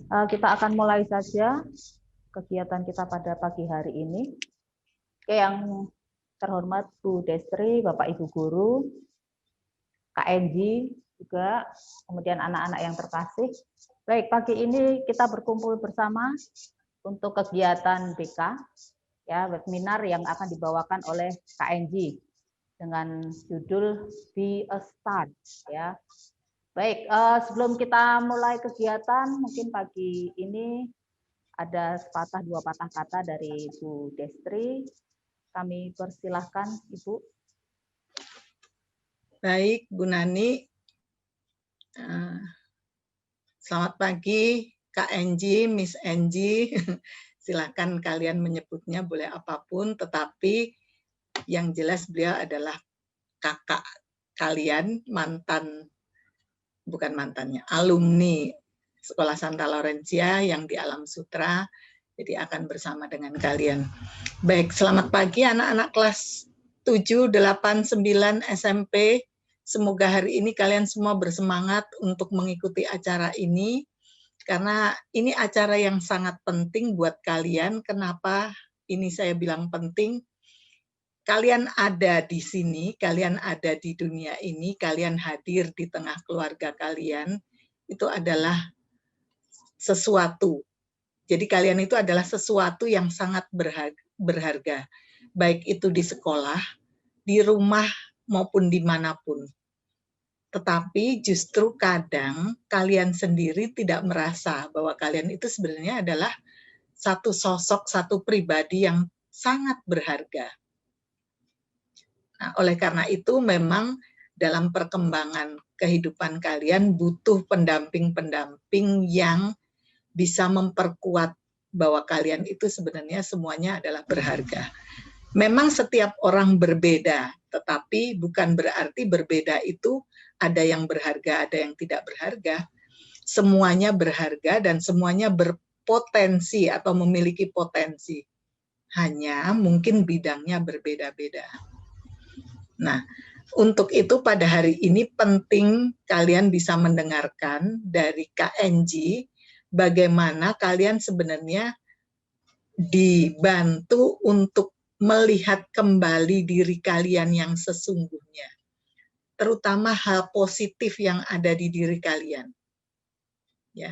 Kita akan mulai saja kegiatan kita pada pagi hari ini. Oke, yang terhormat Bu Destri, Bapak Ibu Guru, Kak Enji juga, kemudian anak-anak yang terkasih. Baik, pagi ini kita berkumpul bersama untuk kegiatan BK, ya, webinar yang akan dibawakan oleh Kak Enji dengan judul Be a Start, ya. Baik, sebelum kita mulai kegiatan, mungkin pagi ini ada sepatah dua patah kata dari Bu Destri. Kami persilahkan Ibu. Baik, Bu Nani. Selamat pagi, Kak Enji, Miss Enji. Silakan kalian menyebutnya boleh apapun, tetapi yang jelas beliau adalah kakak kalian, bukan mantannya, alumni Sekolah Santa Laurencia yang di Alam Sutra, jadi akan bersama dengan kalian. Baik, selamat pagi anak-anak kelas 7, 8, 9 SMP. Semoga hari ini kalian semua bersemangat untuk mengikuti acara ini, karena ini acara yang sangat penting buat kalian. Kenapa ini saya bilang penting? Kalian ada di sini, kalian ada di dunia ini, kalian hadir di tengah keluarga kalian, itu adalah sesuatu. Jadi kalian itu adalah sesuatu yang sangat berharga. Baik itu di sekolah, di rumah, maupun dimanapun. Tetapi justru kadang kalian sendiri tidak merasa bahwa kalian itu sebenarnya adalah satu sosok, satu pribadi yang sangat berharga. Nah, oleh karena itu memang dalam perkembangan kehidupan kalian butuh pendamping-pendamping yang bisa memperkuat bahwa kalian itu sebenarnya semuanya adalah berharga. Memang setiap orang berbeda, tetapi bukan berarti berbeda itu ada yang berharga, ada yang tidak berharga. Semuanya berharga dan semuanya berpotensi atau memiliki potensi. Hanya mungkin bidangnya berbeda-beda. Nah, untuk itu pada hari ini penting kalian bisa mendengarkan dari KNG bagaimana kalian sebenarnya dibantu untuk melihat kembali diri kalian yang sesungguhnya. Terutama hal positif yang ada di diri kalian. Ya.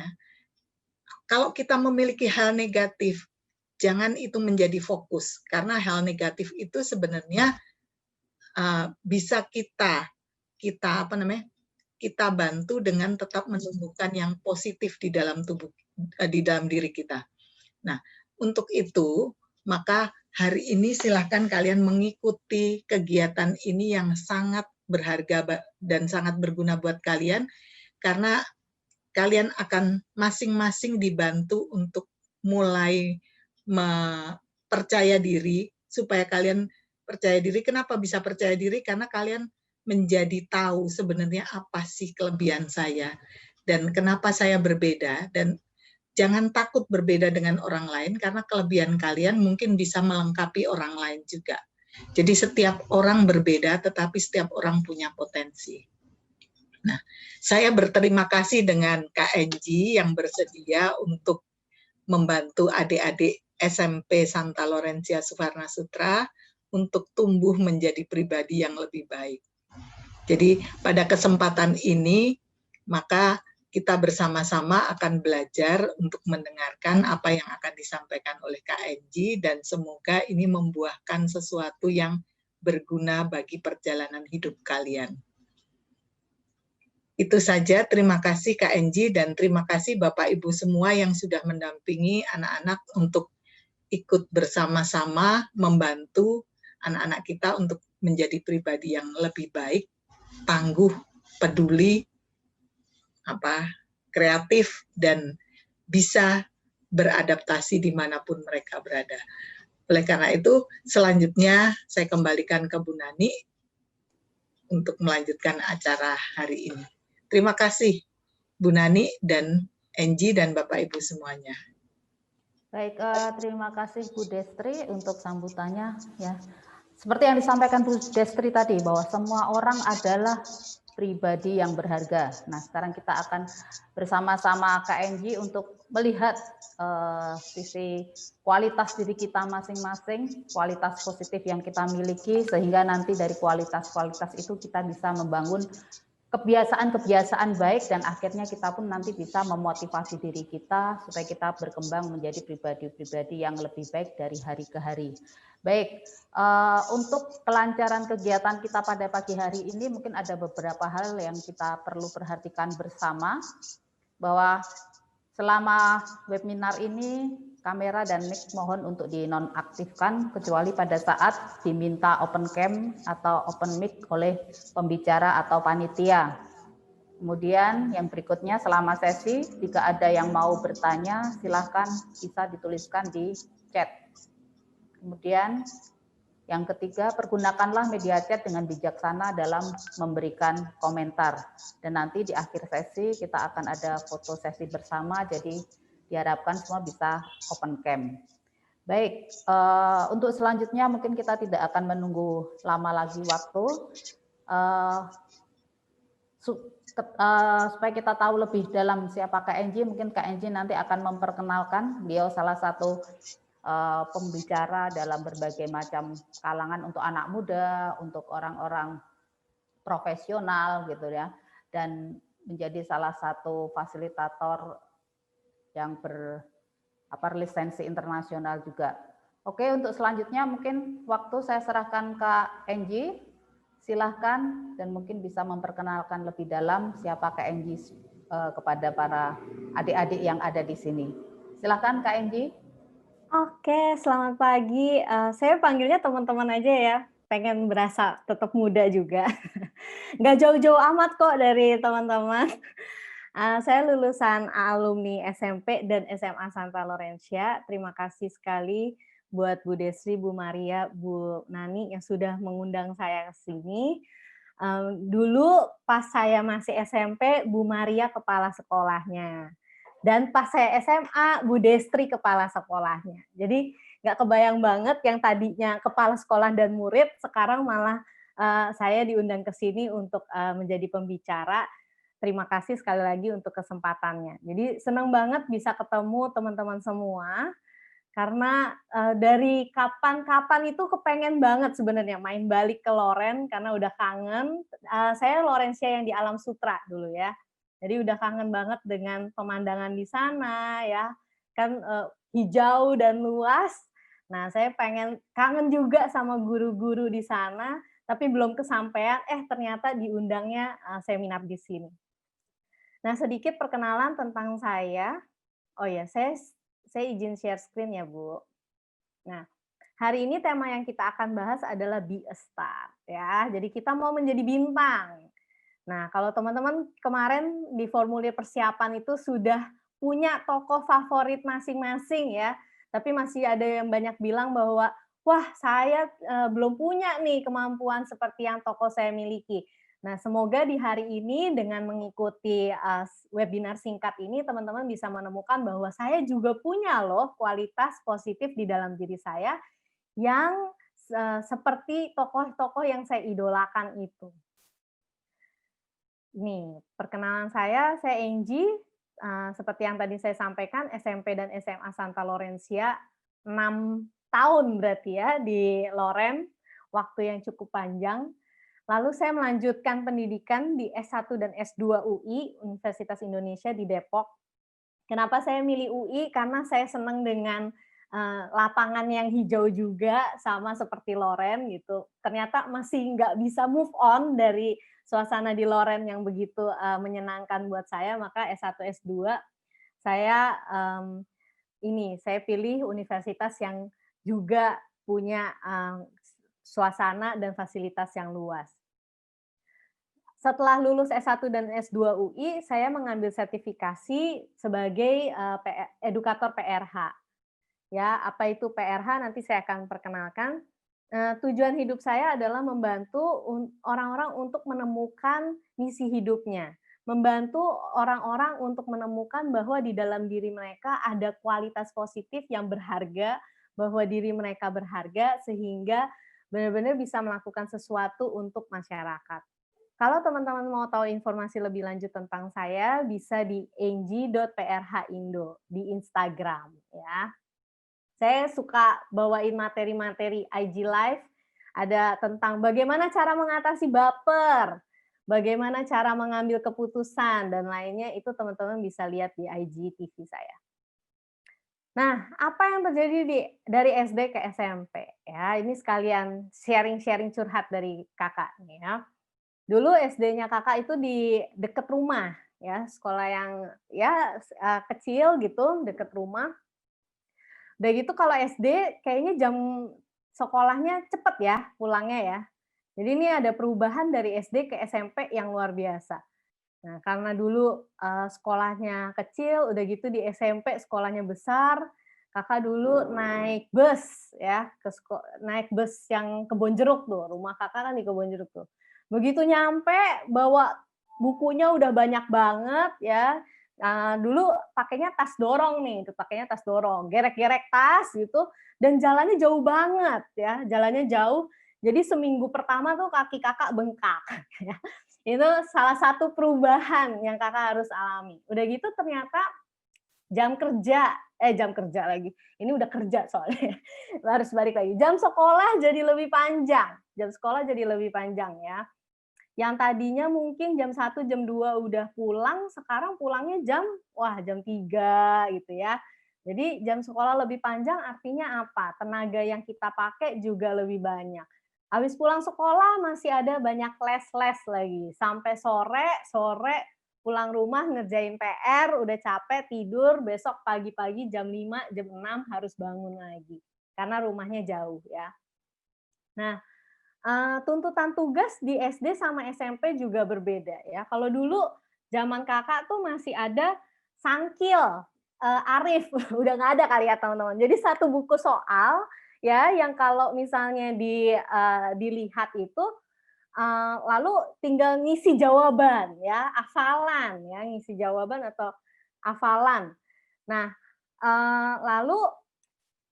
Kalau kita memiliki hal negatif, jangan itu menjadi fokus, karena hal negatif itu sebenarnya bisa kita bantu dengan tetap menumbuhkan yang positif di dalam diri kita. Nah, untuk itu maka hari ini silahkan kalian mengikuti kegiatan ini yang sangat berharga dan sangat berguna buat kalian, karena kalian akan masing-masing dibantu untuk mulai percaya diri, supaya kalian percaya diri. Kenapa bisa percaya diri? Karena kalian menjadi tahu sebenarnya apa sih kelebihan saya dan kenapa saya berbeda, dan jangan takut berbeda dengan orang lain, karena kelebihan kalian mungkin bisa melengkapi orang lain juga. Jadi setiap orang berbeda, tetapi setiap orang punya potensi. Nah, saya berterima kasih dengan KNG yang bersedia untuk membantu adik-adik SMP Santa Laurencia Suvarna Sutra untuk tumbuh menjadi pribadi yang lebih baik. Jadi pada kesempatan ini, maka kita bersama-sama akan belajar untuk mendengarkan apa yang akan disampaikan oleh KNG, dan semoga ini membuahkan sesuatu yang berguna bagi perjalanan hidup kalian. Itu saja, terima kasih KNG dan terima kasih Bapak Ibu semua yang sudah mendampingi anak-anak untuk ikut bersama-sama membantu anak-anak kita untuk menjadi pribadi yang lebih baik, tangguh, peduli, kreatif, dan bisa beradaptasi dimanapun mereka berada. Oleh karena itu, selanjutnya saya kembalikan ke Bu Nani untuk melanjutkan acara hari ini. Terima kasih Bu Nani dan Enji dan Bapak Ibu semuanya. Baik, terima kasih Bu Destri untuk sambutannya. Ya, seperti yang disampaikan Bu Destri tadi, bahwa semua orang adalah pribadi yang berharga. Nah, sekarang kita akan bersama-sama KNJ untuk melihat sisi kualitas diri kita masing-masing, kualitas positif yang kita miliki, sehingga nanti dari kualitas-kualitas itu kita bisa membangun kebiasaan-kebiasaan baik dan akhirnya kita pun nanti bisa memotivasi diri kita supaya kita berkembang menjadi pribadi-pribadi yang lebih baik dari hari ke hari. Baik, untuk kelancaran kegiatan kita pada pagi hari ini mungkin ada beberapa hal yang kita perlu perhatikan bersama, bahwa selama webinar ini kamera dan mic mohon untuk dinonaktifkan kecuali pada saat diminta open cam atau open mic oleh pembicara atau panitia. Kemudian yang berikutnya selama sesi jika ada yang mau bertanya silahkan bisa dituliskan di chat. Kemudian yang ketiga, pergunakanlah media chat dengan bijaksana dalam memberikan komentar. Dan nanti di akhir sesi kita akan ada foto sesi bersama, jadi diharapkan semua bisa open cam. Baik, untuk selanjutnya mungkin kita tidak akan menunggu lama lagi waktu. Supaya kita tahu lebih dalam siapa KNJ, mungkin KNJ nanti akan memperkenalkan, beliau salah satu pembicara dalam berbagai macam kalangan untuk anak muda, untuk orang-orang profesional gitu ya, dan menjadi salah satu fasilitator yang berlisensi internasional juga. Oke, untuk selanjutnya mungkin waktu saya serahkan ke Angie, silahkan dan mungkin bisa memperkenalkan lebih dalam siapa Kak Angie kepada para adik-adik yang ada di sini. Silahkan Kak Angie. Oke, selamat pagi. Saya panggilnya teman-teman aja ya, pengen berasa tetap muda juga. Nggak jauh-jauh amat kok dari teman-teman. Saya lulusan alumni SMP dan SMA Santa Laurencia. Terima kasih sekali buat Bu Desri, Bu Maria, Bu Nani yang sudah mengundang saya ke sini. Dulu pas saya masih SMP, Bu Maria kepala sekolahnya. Dan pas saya SMA, Bu Destri kepala sekolahnya. Jadi nggak kebayang banget yang tadinya kepala sekolah dan murid, sekarang malah saya diundang ke sini untuk menjadi pembicara. Terima kasih sekali lagi untuk kesempatannya. Jadi senang banget bisa ketemu teman-teman semua, karena dari kapan-kapan itu kepengen banget sebenarnya main balik ke Loren, karena udah kangen. Saya Laurencia yang di Alam Sutra dulu ya. Jadi udah kangen banget dengan pemandangan di sana ya, kan hijau dan luas. Nah, saya kangen juga sama guru-guru di sana, tapi belum kesampaian, ternyata diundangnya seminar di sini. Nah, sedikit perkenalan tentang saya. Oh ya, saya izin share screen ya, Bu. Nah, hari ini tema yang kita akan bahas adalah Be a Star ya. Jadi kita mau menjadi bintang. Nah, kalau teman-teman kemarin di formulir persiapan itu sudah punya tokoh favorit masing-masing ya, tapi masih ada yang banyak bilang bahwa, wah saya belum punya nih kemampuan seperti yang tokoh saya miliki. Nah, semoga di hari ini dengan mengikuti webinar singkat ini, teman-teman bisa menemukan bahwa saya juga punya loh kualitas positif di dalam diri saya yang seperti tokoh-tokoh yang saya idolakan itu. Nih, perkenalan saya Angie, seperti yang tadi saya sampaikan, SMP dan SMA Santa Laurencia, 6 tahun berarti ya di Loren, waktu yang cukup panjang. Lalu saya melanjutkan pendidikan di S1 dan S2 UI, Universitas Indonesia di Depok. Kenapa saya milih UI? Karena saya senang dengan lapangan yang hijau juga, sama seperti Loren gitu. Ternyata masih nggak bisa move on dari suasana di Loren yang begitu menyenangkan buat saya, maka S1, S2 saya saya pilih universitas yang juga punya suasana dan fasilitas yang luas. Setelah lulus S1 dan S2 UI, saya mengambil sertifikasi sebagai edukator PRH. Ya, apa itu PRH nanti saya akan perkenalkan. Tujuan hidup saya adalah membantu orang-orang untuk menemukan misi hidupnya, membantu orang-orang untuk menemukan bahwa di dalam diri mereka ada kualitas positif yang berharga, bahwa diri mereka berharga sehingga benar-benar bisa melakukan sesuatu untuk masyarakat. Kalau teman-teman mau tahu informasi lebih lanjut tentang saya, bisa di enggi.prhindo di Instagram ya. Saya suka bawain materi-materi IG Live, ada tentang bagaimana cara mengatasi baper, bagaimana cara mengambil keputusan, dan lainnya itu teman-teman bisa lihat di IGTV saya. Nah, apa yang terjadi dari SD ke SMP? Ya, ini sekalian sharing-sharing curhat dari kakak nih ya. Dulu SD-nya kakak itu di dekat rumah, ya sekolah yang ya kecil gitu, dekat rumah. Udah gitu kalau SD kayaknya jam sekolahnya cepet ya pulangnya ya. Jadi ini ada perubahan dari SD ke SMP yang luar biasa. Nah, karena dulu sekolahnya kecil, udah gitu di SMP sekolahnya besar, kakak dulu naik bus ya, naik bus yang Kebonjeruk tuh, rumah kakak kan di Kebonjeruk tuh. Begitu nyampe, bawa bukunya udah banyak banget ya. Nah, dulu pakainya tas dorong nih, itu pakainya tas dorong, gerek-gerek tas gitu, dan jalannya jauh banget ya, jalannya jauh. Jadi seminggu pertama tuh kaki kakak bengkak. Ya. Itu salah satu perubahan yang kakak harus alami. Udah gitu ternyata jam kerja lagi. Ini udah kerja soalnya. Harus balik lagi. Jam sekolah jadi lebih panjang. Jam sekolah jadi lebih panjang ya. Yang tadinya mungkin jam 1, jam 2 udah pulang, sekarang pulangnya jam 3 gitu ya. Jadi jam sekolah lebih panjang artinya apa? Tenaga yang kita pakai juga lebih banyak. Habis pulang sekolah masih ada banyak les-les lagi. Sampai sore pulang rumah ngerjain PR, udah capek tidur, besok pagi-pagi jam 5, jam 6 harus bangun lagi. Karena rumahnya jauh ya. Nah, tuntutan tugas di SD sama SMP juga berbeda ya. Kalau dulu zaman kakak tuh masih ada Sangkil, Arif, udah nggak ada kali ya teman-teman. Jadi satu buku soal ya yang kalau misalnya dilihat itu lalu tinggal ngisi jawaban ya, hafalan ya, ngisi jawaban atau hafalan. Nah, lalu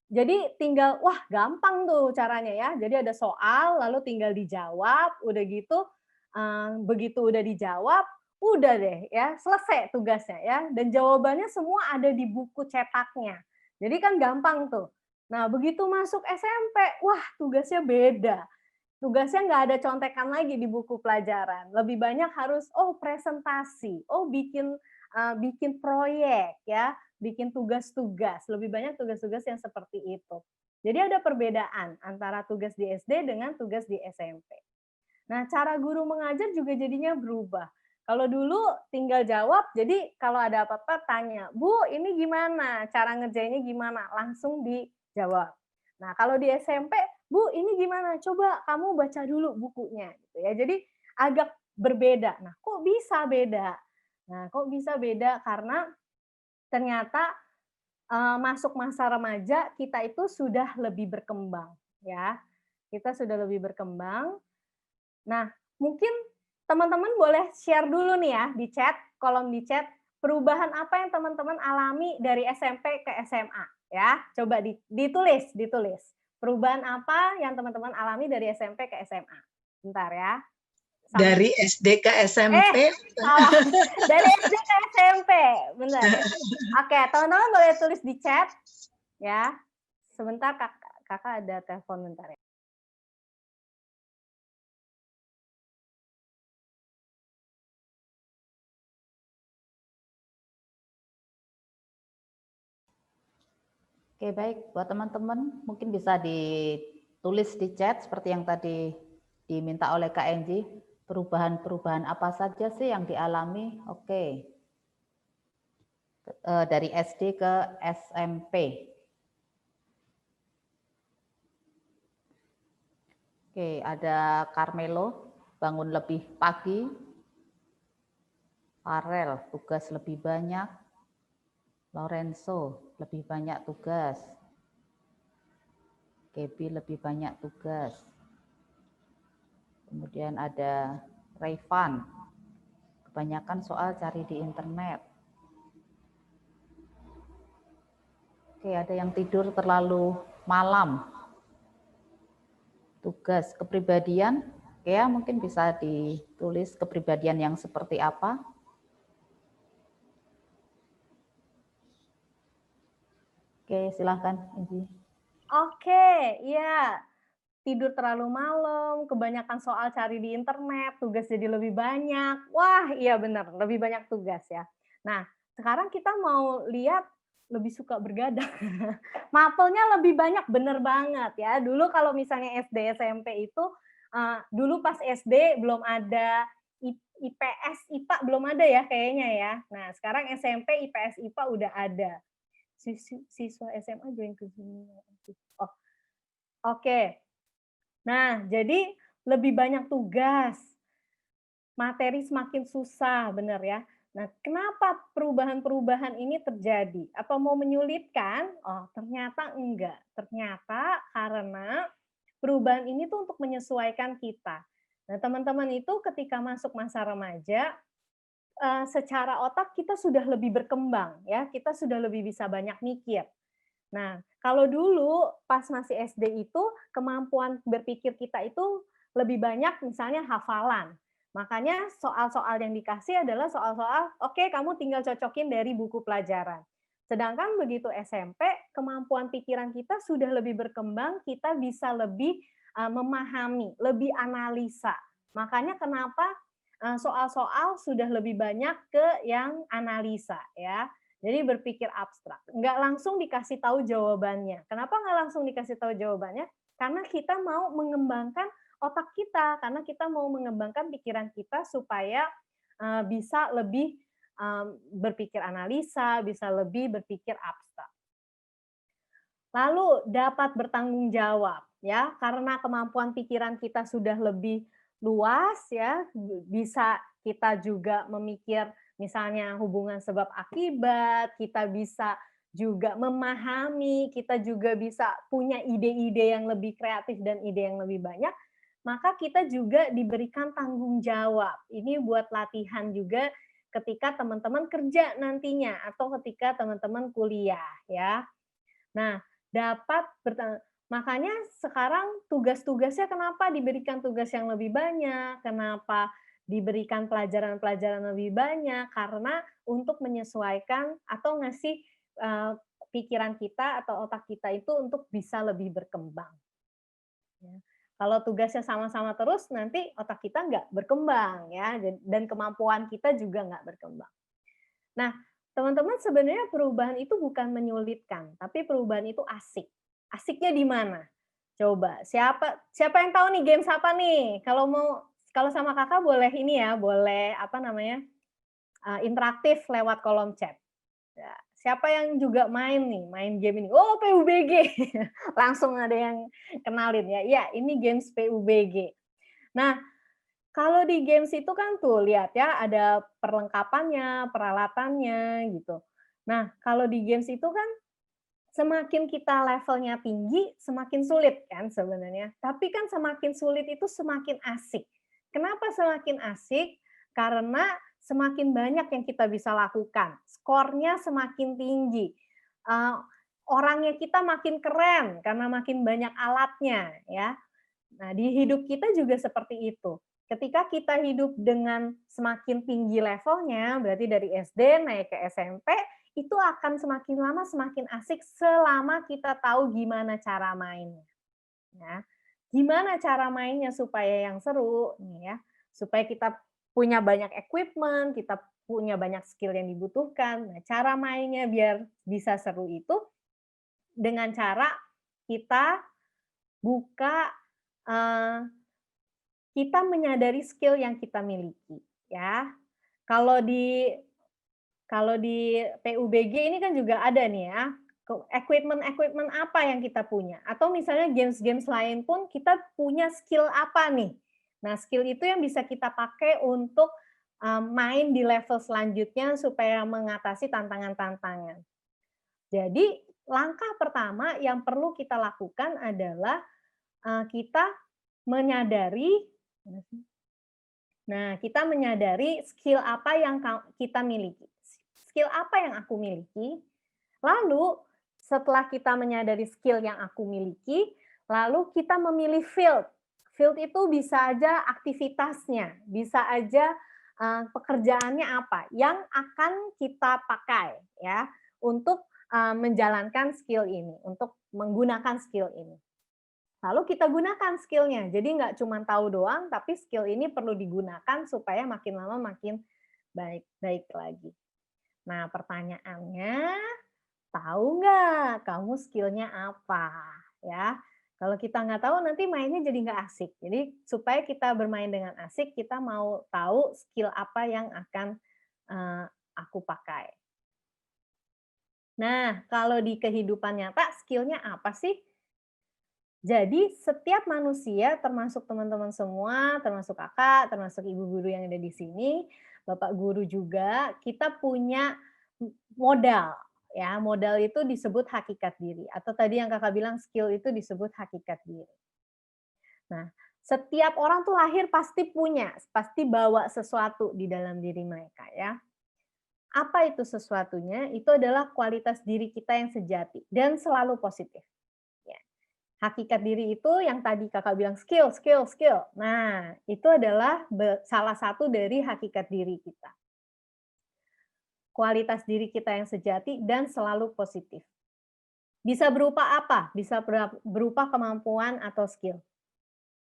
jadi tinggal, wah gampang tuh caranya ya. Jadi ada soal, lalu tinggal dijawab, udah gitu, begitu udah dijawab, udah deh ya, selesai tugasnya ya. Dan jawabannya semua ada di buku cetaknya. Jadi kan gampang tuh. Nah begitu masuk SMP, wah tugasnya beda. Tugasnya nggak ada contekan lagi di buku pelajaran. Lebih banyak harus, presentasi, bikin proyek ya, bikin tugas-tugas, lebih banyak tugas-tugas yang seperti itu. Jadi ada perbedaan antara tugas di SD dengan tugas di SMP. Nah, cara guru mengajar juga jadinya berubah. Kalau dulu tinggal jawab, jadi kalau ada apa-apa tanya, Bu, ini gimana? Cara ngerjainnya gimana? Langsung dijawab. Nah, kalau di SMP, Bu, ini gimana? Coba kamu baca dulu bukunya. Gitu ya. Jadi agak berbeda. Nah, kok bisa beda? Nah, kok bisa beda? Karena ternyata masuk masa remaja kita itu sudah lebih berkembang ya. Kita sudah lebih berkembang. Nah, mungkin teman-teman boleh share dulu nih ya di chat, kolom di chat, perubahan apa yang teman-teman alami dari SMP ke SMA ya. Coba ditulis. Perubahan apa yang teman-teman alami dari SMP ke SMA. Bentar ya. Dari SD ke SMP. Salah. Dari SD ke SMP, benar. Oke, teman-teman boleh tulis di chat ya. Sebentar kakak ada telepon bentar ya. Oke, baik. Buat teman-teman mungkin bisa ditulis di chat seperti yang tadi diminta oleh Kak Enji. Perubahan-perubahan apa saja sih yang dialami? Oke. Dari SD ke SMP. Oke, ada Carmelo, bangun lebih pagi. Farel, tugas lebih banyak. Lorenzo, lebih banyak tugas. Gaby, lebih banyak tugas. Kemudian ada Rayvan, kebanyakan soal cari di internet. Oke, ada yang tidur terlalu malam. Tugas kepribadian Kea mungkin bisa ditulis kepribadian yang seperti apa. Oke, silahkan Ibu. Oke, iya. Tidur terlalu malam, kebanyakan soal cari di internet, tugas jadi lebih banyak. Wah, iya benar, lebih banyak tugas ya. Nah, sekarang kita mau lihat lebih suka bergadang. Mapelnya lebih banyak, bener banget ya. Dulu kalau misalnya SD, SMP itu, dulu pas SD belum ada IPS, IPA belum ada ya kayaknya ya. Nah, sekarang SMP, IPS, IPA udah ada. Siswa SMA join ke sini. Oh, oke. Nah, jadi lebih banyak tugas, materi semakin susah, benar ya. Nah, kenapa perubahan-perubahan ini terjadi? Apa mau menyulitkan? Oh, ternyata enggak. Ternyata karena perubahan ini tuh untuk menyesuaikan kita. Nah, teman-teman itu ketika masuk masa remaja, secara otak kita sudah lebih berkembang, ya. Kita sudah lebih bisa banyak mikir. Nah, kalau dulu pas masih SD itu kemampuan berpikir kita itu lebih banyak misalnya hafalan. Makanya soal-soal yang dikasih adalah soal-soal, oke kamu tinggal cocokin dari buku pelajaran. Sedangkan begitu SMP, kemampuan pikiran kita sudah lebih berkembang, kita bisa lebih memahami, lebih analisa. Makanya kenapa soal-soal sudah lebih banyak ke yang analisa ya. Jadi berpikir abstrak, nggak langsung dikasih tahu jawabannya. Kenapa nggak langsung dikasih tahu jawabannya? Karena kita mau mengembangkan otak kita, karena kita mau mengembangkan pikiran kita supaya bisa lebih berpikir analisa, bisa lebih berpikir abstrak. Lalu dapat bertanggung jawab, ya, karena kemampuan pikiran kita sudah lebih luas, ya, bisa kita juga memikir misalnya hubungan sebab akibat, kita bisa juga memahami, kita juga bisa punya ide-ide yang lebih kreatif dan ide yang lebih banyak, maka kita juga diberikan tanggung jawab. Ini buat latihan juga ketika teman-teman kerja nantinya atau ketika teman-teman kuliah, ya. Nah, makanya sekarang tugas-tugasnya kenapa diberikan tugas yang lebih banyak, kenapa diberikan pelajaran-pelajaran lebih banyak, karena untuk menyesuaikan atau ngasih pikiran kita atau otak kita itu untuk bisa lebih berkembang. Ya. Kalau tugasnya sama-sama terus, nanti otak kita nggak berkembang, ya, dan kemampuan kita juga nggak berkembang. Nah, teman-teman sebenarnya perubahan itu bukan menyulitkan, tapi perubahan itu asik. Asiknya di mana? Coba, siapa yang tahu nih games apa nih? Kalau sama kakak boleh ini ya, boleh apa namanya interaktif lewat kolom chat. Ya, siapa yang juga main game ini? Oh, PUBG. Langsung ada yang kenalin ya. Ya, ini games PUBG. Nah, kalau di games itu kan tuh lihat ya ada perlengkapannya, peralatannya gitu. Nah, kalau di games itu kan semakin kita levelnya tinggi, semakin sulit kan sebenarnya. Tapi kan semakin sulit itu semakin asik. Kenapa semakin asik? Karena semakin banyak yang kita bisa lakukan. Skornya semakin tinggi. Orangnya kita makin keren karena makin banyak alatnya ya. Nah, di hidup kita juga seperti itu. Ketika kita hidup dengan semakin tinggi levelnya, berarti dari SD naik ke SMP, itu akan semakin lama semakin asik selama kita tahu gimana cara mainnya. Ya. Gimana cara mainnya supaya yang seru, nih ya, supaya kita punya banyak equipment, kita punya banyak skill yang dibutuhkan. Nah, cara mainnya biar bisa seru itu dengan cara kita buka kita menyadari skill yang kita miliki, ya. Kalau di PUBG ini kan juga ada nih ya, equipment apa yang kita punya, atau misalnya games-games lain pun kita punya skill apa nih. Nah, skill itu yang bisa kita pakai untuk main di level selanjutnya supaya mengatasi tantangan-tantangan. Jadi, langkah pertama yang perlu kita lakukan adalah kita menyadari kita menyadari skill apa yang kita miliki. Skill apa yang aku miliki? Lalu setelah kita menyadari skill yang aku miliki, lalu kita memilih field. Field itu bisa aja aktivitasnya, bisa aja pekerjaannya apa yang akan kita pakai ya untuk menjalankan skill ini, untuk menggunakan skill ini. Lalu kita gunakan skillnya. Jadi nggak cuma tahu doang, tapi skill ini perlu digunakan supaya makin lama makin baik lagi. Nah, pertanyaannya, tahu nggak kamu skillnya apa? Ya, kalau kita nggak tahu nanti mainnya jadi nggak asik. Jadi supaya kita bermain dengan asik, kita mau tahu skill apa yang akan aku pakai. Nah, kalau di kehidupan nyata, skillnya apa sih? Jadi setiap manusia, termasuk teman-teman semua, termasuk kakak, termasuk ibu guru yang ada di sini, bapak guru juga, kita punya modal. Ya, modal itu disebut hakikat diri. Atau tadi yang kakak bilang skill itu disebut hakikat diri. Nah, setiap orang tuh lahir pasti punya, pasti bawa sesuatu di dalam diri mereka ya. Apa itu sesuatunya? Itu adalah kualitas diri kita yang sejati dan selalu positif. Hakikat diri itu yang tadi kakak bilang skill. Nah, itu adalah salah satu dari hakikat diri kita. Kualitas diri kita yang sejati dan selalu positif. Bisa berupa apa? Bisa berupa kemampuan atau skill.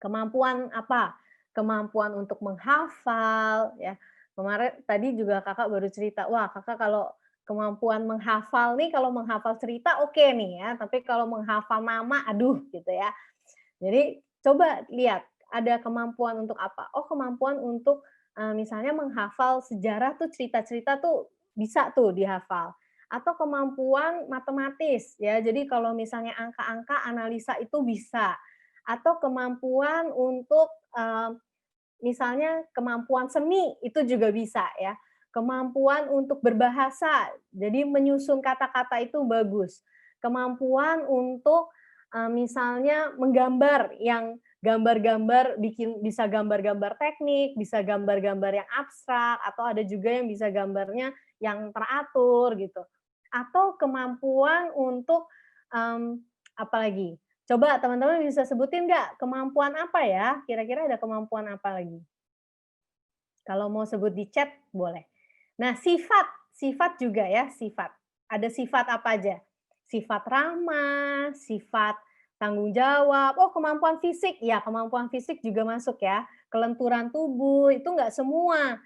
Kemampuan apa? Kemampuan untuk menghafal. Ya. Kemarin tadi juga kakak baru cerita, wah kakak kalau kemampuan menghafal nih, kalau menghafal cerita oke nih ya, tapi kalau menghafal nama, aduh gitu ya. Jadi coba lihat ada kemampuan untuk apa? Oh, kemampuan untuk misalnya menghafal sejarah tuh cerita-cerita tuh bisa tuh dihafal. Atau kemampuan matematis ya. Jadi kalau misalnya angka-angka analisa itu bisa. Atau kemampuan untuk misalnya kemampuan seni itu juga bisa ya. Kemampuan untuk berbahasa. Jadi menyusun kata-kata itu bagus. Kemampuan untuk misalnya menggambar yang gambar-gambar bisa gambar-gambar teknik, bisa gambar-gambar yang abstrak, atau ada juga yang bisa gambarnya yang teratur gitu. Atau kemampuan untuk apa lagi? Coba teman-teman bisa sebutin nggak kemampuan apa ya? Kira-kira ada kemampuan apa lagi? Kalau mau sebut di chat boleh. Nah, sifat juga ya, sifat. Ada sifat apa aja? Sifat ramah, sifat tanggung jawab. Oh, kemampuan fisik. Ya, kemampuan fisik juga masuk ya. Kelenturan tubuh, itu nggak semua.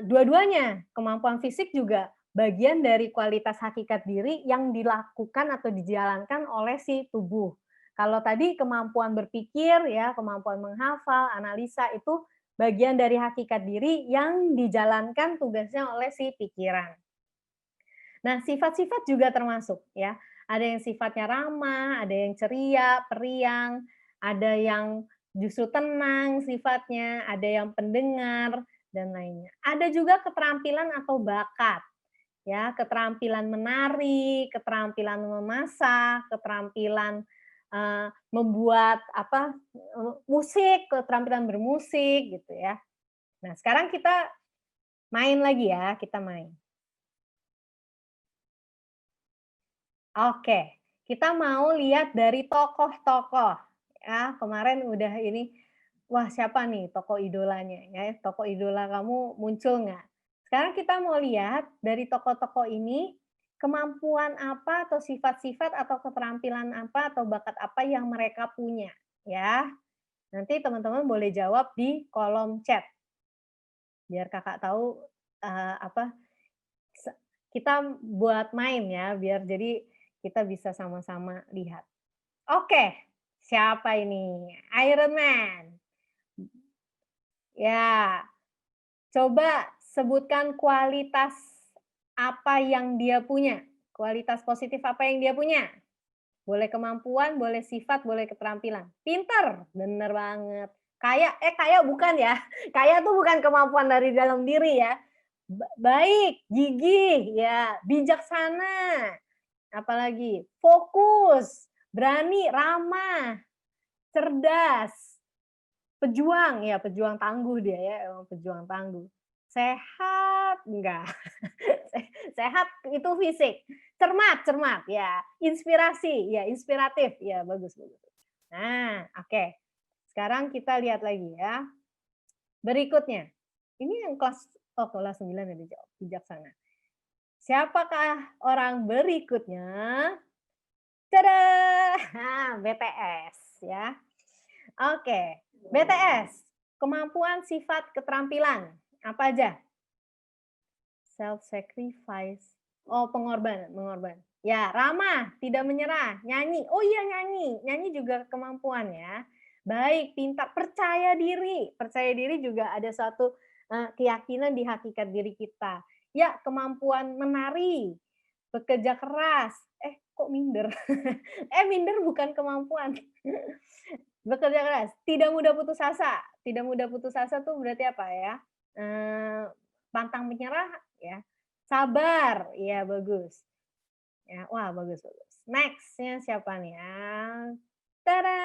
Dua-duanya, kemampuan fisik juga bagian dari kualitas hakikat diri yang dilakukan atau dijalankan oleh si tubuh. Kalau tadi kemampuan berpikir, ya, kemampuan menghafal, analisa, itu bagian dari hakikat diri yang dijalankan tugasnya oleh si pikiran. Nah, sifat-sifat juga termasuk ya. Ada yang sifatnya ramah, ada yang ceria, periang, ada yang justru tenang sifatnya, ada yang pendengar dan lainnya. Ada juga keterampilan atau bakat. Ya, keterampilan menari, keterampilan memasak, keterampilan membuat musik, keterampilan bermusik gitu ya. Nah, sekarang kita main lagi ya, kita main. Oke, kita mau lihat dari tokoh-tokoh. Ya, kemarin udah ini, wah siapa nih tokoh idolanya? Ya, tokoh idola kamu muncul nggak? Sekarang kita mau lihat dari tokoh-tokoh ini, kemampuan apa atau sifat-sifat atau keterampilan apa atau bakat apa yang mereka punya. Ya, nanti teman-teman boleh jawab di kolom chat. Biar kakak tahu kita buat main ya, biar jadi kita bisa sama-sama lihat. Oke, siapa ini? Iron Man. Ya, coba sebutkan kualitas apa yang dia punya. Kualitas positif apa yang dia punya? Boleh kemampuan, boleh sifat, boleh keterampilan. Pinter, bener banget. Kaya bukan ya. Kaya tuh bukan kemampuan dari dalam diri ya. Baik, gigih, ya, bijaksana, apalagi fokus, berani, ramah, cerdas, pejuang, ya pejuang tangguh dia ya, emang pejuang tangguh. Sehat, enggak. Sehat itu fisik. Cermat, ya. Inspirasi, ya inspiratif, ya bagus. Nah, oke. sekarang kita lihat lagi ya. Berikutnya. Ini yang kelas 9 ya dijawab, bijaksana. Siapakah orang berikutnya? Tada! BTS ya. Oke, BTS. Kemampuan, sifat, keterampilan. Apa aja? Self-sacrifice. Oh, pengorbanan. Ya, ramah, tidak menyerah. Nyanyi. Oh iya, nyanyi. Nyanyi juga kemampuan ya. Baik, pintar, percaya diri. Percaya diri juga ada suatu keyakinan di hakikat diri kita. Ya, kemampuan menari, bekerja keras. Kok minder? Minder bukan kemampuan. Bekerja keras, tidak mudah putus asa. Tidak mudah putus asa tuh berarti apa ya? Pantang menyerah ya. Sabar, ya bagus. Ya, wah bagus. Next-nya siapa nih ya? Tada!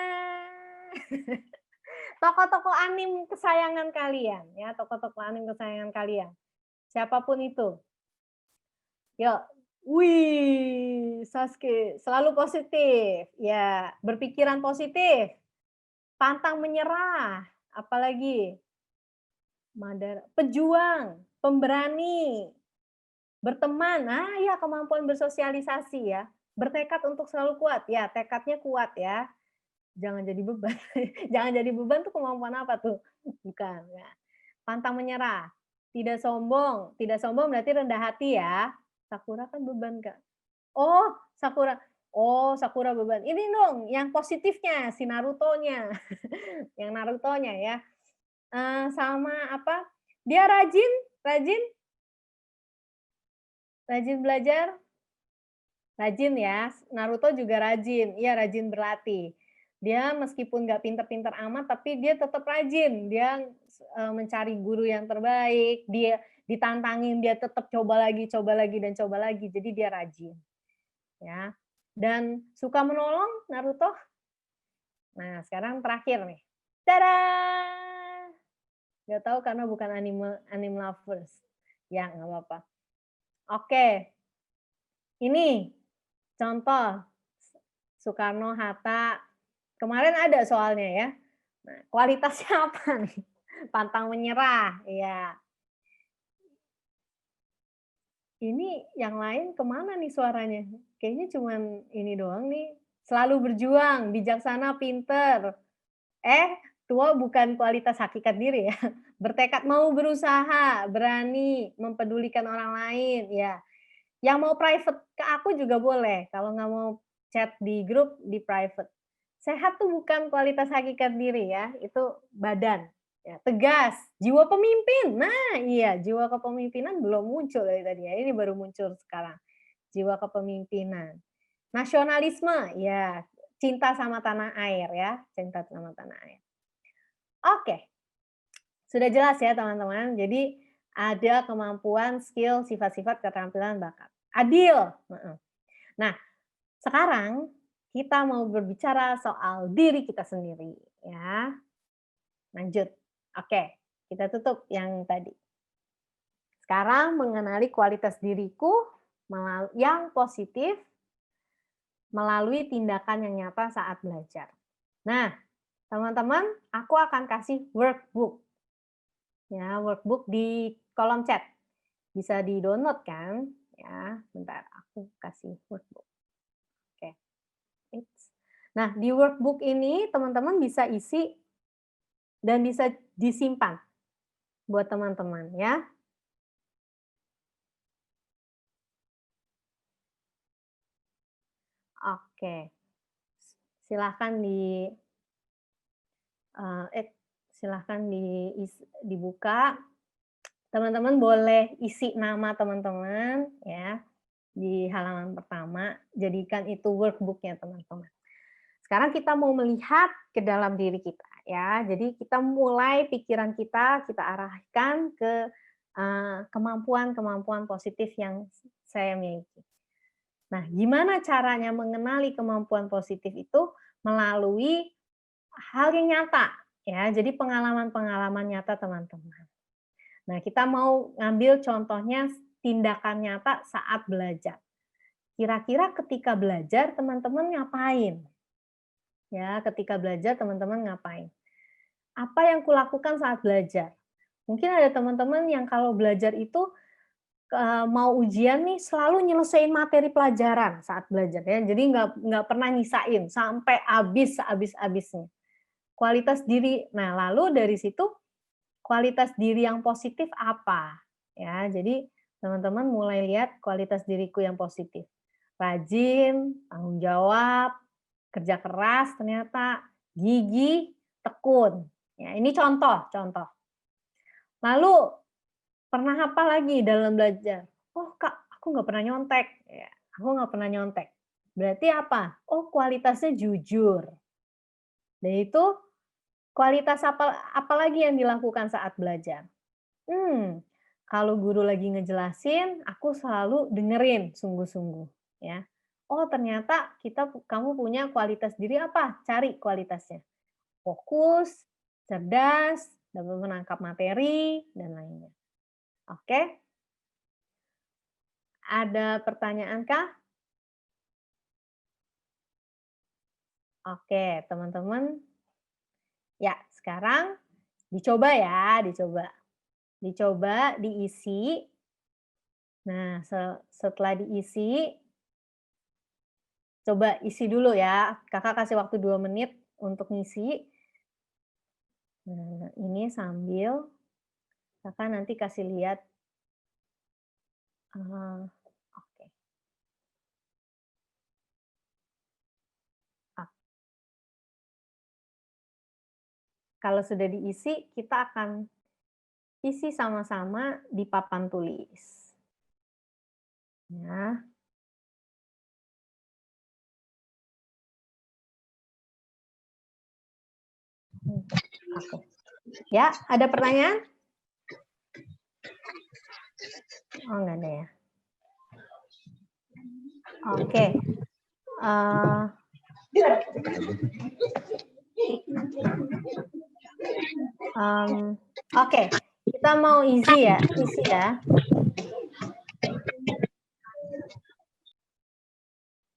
Tokoh-tokoh anim kesayangan kalian ya, tokoh-tokoh anim kesayangan kalian. Siapapun itu. Yuk. Wih, Sasuke selalu positif. Ya, berpikiran positif. Pantang menyerah. Apalagi? Madara, pejuang, pemberani, berteman. Ya kemampuan bersosialisasi ya. Bertekad untuk selalu kuat. Ya, tekadnya kuat ya. Jangan jadi beban. Jangan jadi beban tuh kemampuan apa tuh? Bukan ya. Pantang menyerah. Tidak sombong. Tidak sombong berarti rendah hati ya. Sakura kan beban, Kak. Oh, Sakura. Oh, Sakura beban. Ini dong yang positifnya, si Naruto-nya. Yang Naruto-nya ya. Sama apa? Dia rajin belajar. Rajin ya. Naruto juga rajin. Iya, rajin berlatih. Dia meskipun nggak pinter-pinter amat, tapi dia tetap rajin. Dia mencari guru yang terbaik. Dia ditantangin, dia tetap coba lagi, dan coba lagi. Jadi dia rajin. Ya. Dan suka menolong Naruto. Nah, sekarang terakhir nih. Tada! Nggak tahu karena bukan anime lovers. Ya, nggak apa-apa. Oke. Ini contoh Soekarno, Hatta. Kemarin ada soalnya ya. Nah, kualitasnya apa nih? Pantang menyerah. Ya. Ini yang lain kemana nih suaranya? Kayaknya cuman ini doang nih. Selalu berjuang, bijaksana, pinter. Tua bukan kualitas hakikat diri ya. Bertekad mau berusaha, berani, mempedulikan orang lain. Ya. Yang mau private ke aku juga boleh. Kalau nggak mau chat di grup, di private. Sehat tuh bukan kualitas hakikat diri ya. Itu badan. Ya, tegas, jiwa pemimpin. Nah, iya, jiwa kepemimpinan belum muncul dari tadi ya. Ini baru muncul sekarang. Jiwa kepemimpinan. Nasionalisme, ya, cinta sama tanah air ya, cinta sama tanah air. Oke. Sudah jelas ya, teman-teman. Jadi ada kemampuan, skill, sifat-sifat, keterampilan, bakat. Adil. Nah, sekarang kita mau berbicara soal diri kita sendiri ya. Lanjut. Oke, kita tutup yang tadi. Sekarang mengenali kualitas diriku yang positif melalui tindakan yang nyata saat belajar. Nah, teman-teman, aku akan kasih workbook. Ya, workbook di kolom chat. Bisa di-download kan? Ya, bentar aku kasih workbook. Oke. Nah, di workbook ini teman-teman bisa isi dan bisa disimpan buat teman-teman ya. Oke. Silahkan dibuka. Teman-teman boleh isi nama teman-teman ya di halaman pertama. Jadikan itu workbooknya teman-teman. Sekarang kita mau melihat ke dalam diri kita ya. Jadi kita mulai pikiran kita arahkan ke kemampuan-kemampuan positif yang saya miliki. Nah, gimana caranya mengenali kemampuan positif itu? Melalui hal yang nyata ya. Jadi pengalaman-pengalaman nyata teman-teman. Nah, kita mau ngambil contohnya tindakan nyata saat belajar. Kira-kira ketika belajar teman-teman ngapain? Ya, ketika belajar teman-teman ngapain? apa yang kulakukan saat belajar? Mungkin ada teman-teman yang kalau belajar itu mau ujian nih selalu nyelesain materi pelajaran saat belajar ya. Jadi nggak pernah nyisain sampai habis-habisnya. Kualitas diri. Nah, lalu dari situ kualitas diri yang positif apa? Ya, jadi teman-teman mulai lihat kualitas diriku yang positif. Rajin, tanggung jawab, kerja keras ternyata, gigih, tekun. Ya, ini contoh. Lalu pernah apa lagi dalam belajar? Oh Kak, aku nggak pernah nyontek. Ya, aku nggak pernah nyontek. Berarti apa? Oh kualitasnya jujur. Dan itu kualitas apa lagi yang dilakukan saat belajar? Kalau guru lagi ngejelasin, aku selalu dengerin sungguh-sungguh. Ya. Oh ternyata kamu punya kualitas diri apa? Cari kualitasnya. Fokus, cerdas, dapat menangkap materi, dan lainnya. Oke? Ada pertanyaan kah? Oke, teman-teman. Ya, sekarang dicoba ya, dicoba. Dicoba diisi. Nah, setelah diisi, coba isi dulu ya. Kakak kasih waktu 2 menit untuk ngisi. Nah, ini sambil Kakak nanti kasih lihat. Oke. Kalau sudah diisi, kita akan isi sama-sama di papan tulis. Ya. Oke. Ya, ada pertanyaan? Oh, enggak ada ya. Oke. Oke, kita mau isi ya.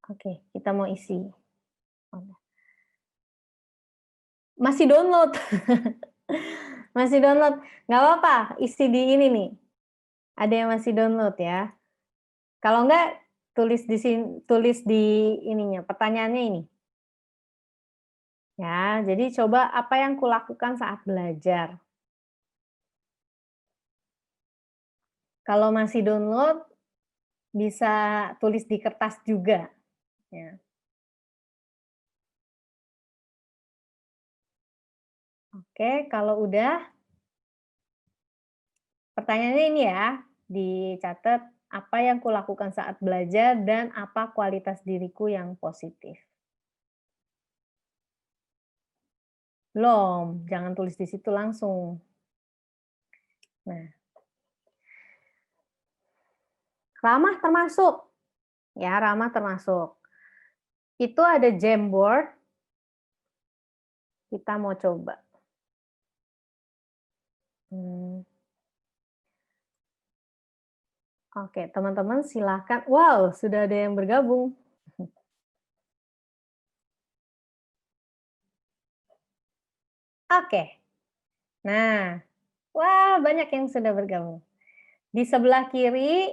Oke, kita mau isi. Masih download. Masih download. Nggak apa-apa, isi di ini nih. Ada yang masih download ya. Kalau enggak, tulis di sini, tulis di ininya, pertanyaannya ini. Ya, jadi coba apa yang kulakukan saat belajar. Kalau masih download, bisa tulis di kertas juga. Ya. Oke, kalau udah, pertanyaannya ini ya, dicatat apa yang kulakukan saat belajar dan apa kualitas diriku yang positif. Belum, jangan tulis di situ langsung. Nah, ramah termasuk. Ya, ramah termasuk. Itu ada Jamboard. Kita mau coba. Oke, teman-teman silakan. Wow, sudah ada yang bergabung. Oke. Nah, wah banyak yang sudah bergabung. Di sebelah kiri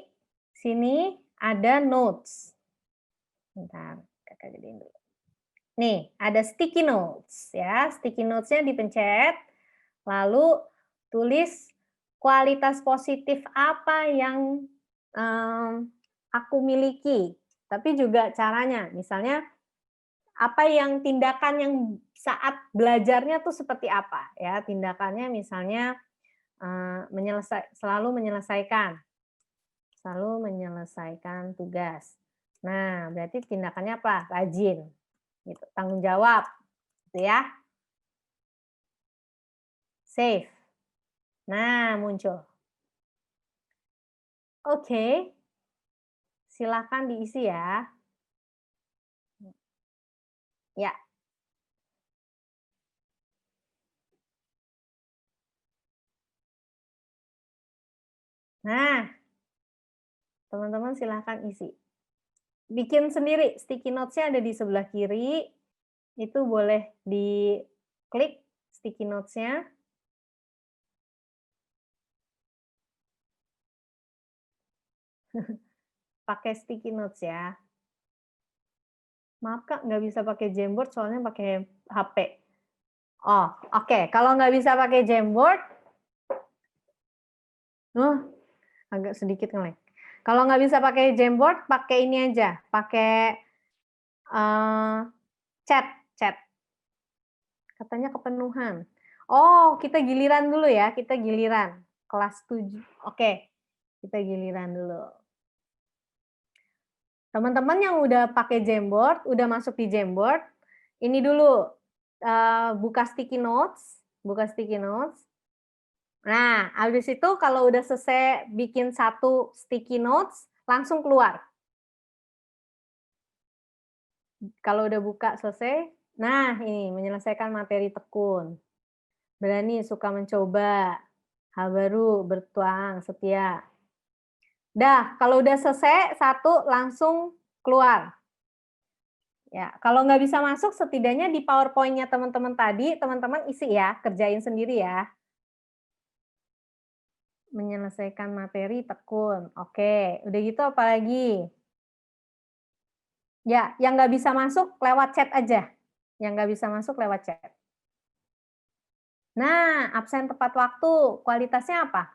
sini ada notes. Bentar, kakak gedein dulu. Nih, ada sticky notes ya. Sticky notes-nya dipencet, lalu tulis kualitas positif apa yang aku miliki. Tapi juga caranya, misalnya apa yang tindakan yang saat belajarnya tuh seperti apa ya, tindakannya misalnya selalu menyelesaikan tugas. Nah, berarti tindakannya apa? Rajin, gitu. Tanggung jawab, gitu ya. Safe. Nah, muncul. Oke, silakan diisi ya. Ya. Nah, teman-teman silahkan isi. Bikin sendiri, sticky notes-nya ada di sebelah kiri, itu boleh diklik sticky notes-nya. Pakai sticky notes ya. Maaf Kak, nggak bisa pakai Jamboard soalnya pakai HP. Oh, oke. Kalau nggak bisa pakai Jamboard, agak sedikit nge-lag. Kalau nggak bisa pakai Jamboard, pakai ini aja, pakai chat. Katanya kepenuhan. Oh, kita giliran dulu ya, kita giliran. Kelas 7. Oke, kita giliran dulu. Teman-teman yang udah pakai Jamboard, udah masuk di Jamboard, ini dulu, buka sticky notes. Nah, habis itu kalau udah selesai bikin satu sticky notes, langsung keluar. Kalau udah buka selesai, nah ini menyelesaikan materi tekun. Berani, suka mencoba, hal baru, bertuang, setia. Dah, kalau udah selesai satu langsung keluar. Ya, kalau nggak bisa masuk, setidaknya di PowerPoint-nya teman-teman tadi, teman-teman isi ya, kerjain sendiri ya. Menyelesaikan materi tekun. Oke, udah gitu apa lagi? Ya, yang nggak bisa masuk lewat chat aja. Yang nggak bisa masuk lewat chat. Nah, absen tepat waktu, kualitasnya apa?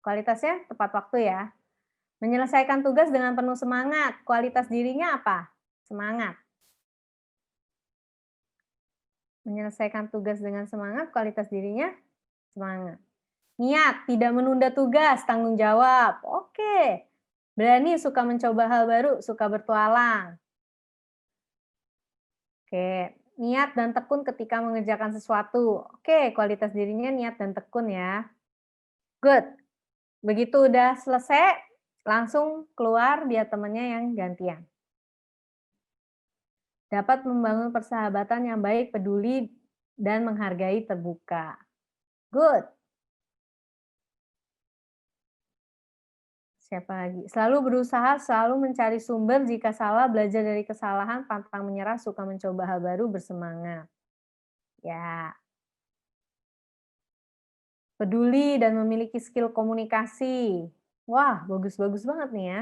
Kualitasnya tepat waktu ya. Menyelesaikan tugas dengan penuh semangat, kualitas dirinya apa? Semangat. Menyelesaikan tugas dengan semangat, kualitas dirinya semangat. Niat, tidak menunda tugas, tanggung jawab. Oke. Berani, suka mencoba hal baru, suka bertualang. Oke. Niat dan tekun ketika mengerjakan sesuatu. Oke, kualitas dirinya niat dan tekun ya. Good. Begitu udah selesai, langsung keluar dia temannya yang gantian. Dapat membangun persahabatan yang baik, peduli, dan menghargai terbuka. Good. Siapa lagi? Selalu berusaha, selalu mencari sumber, jika salah, belajar dari kesalahan, pantang menyerah, suka mencoba hal baru, bersemangat. Ya. Peduli dan memiliki skill komunikasi. Wah, bagus-bagus banget nih ya.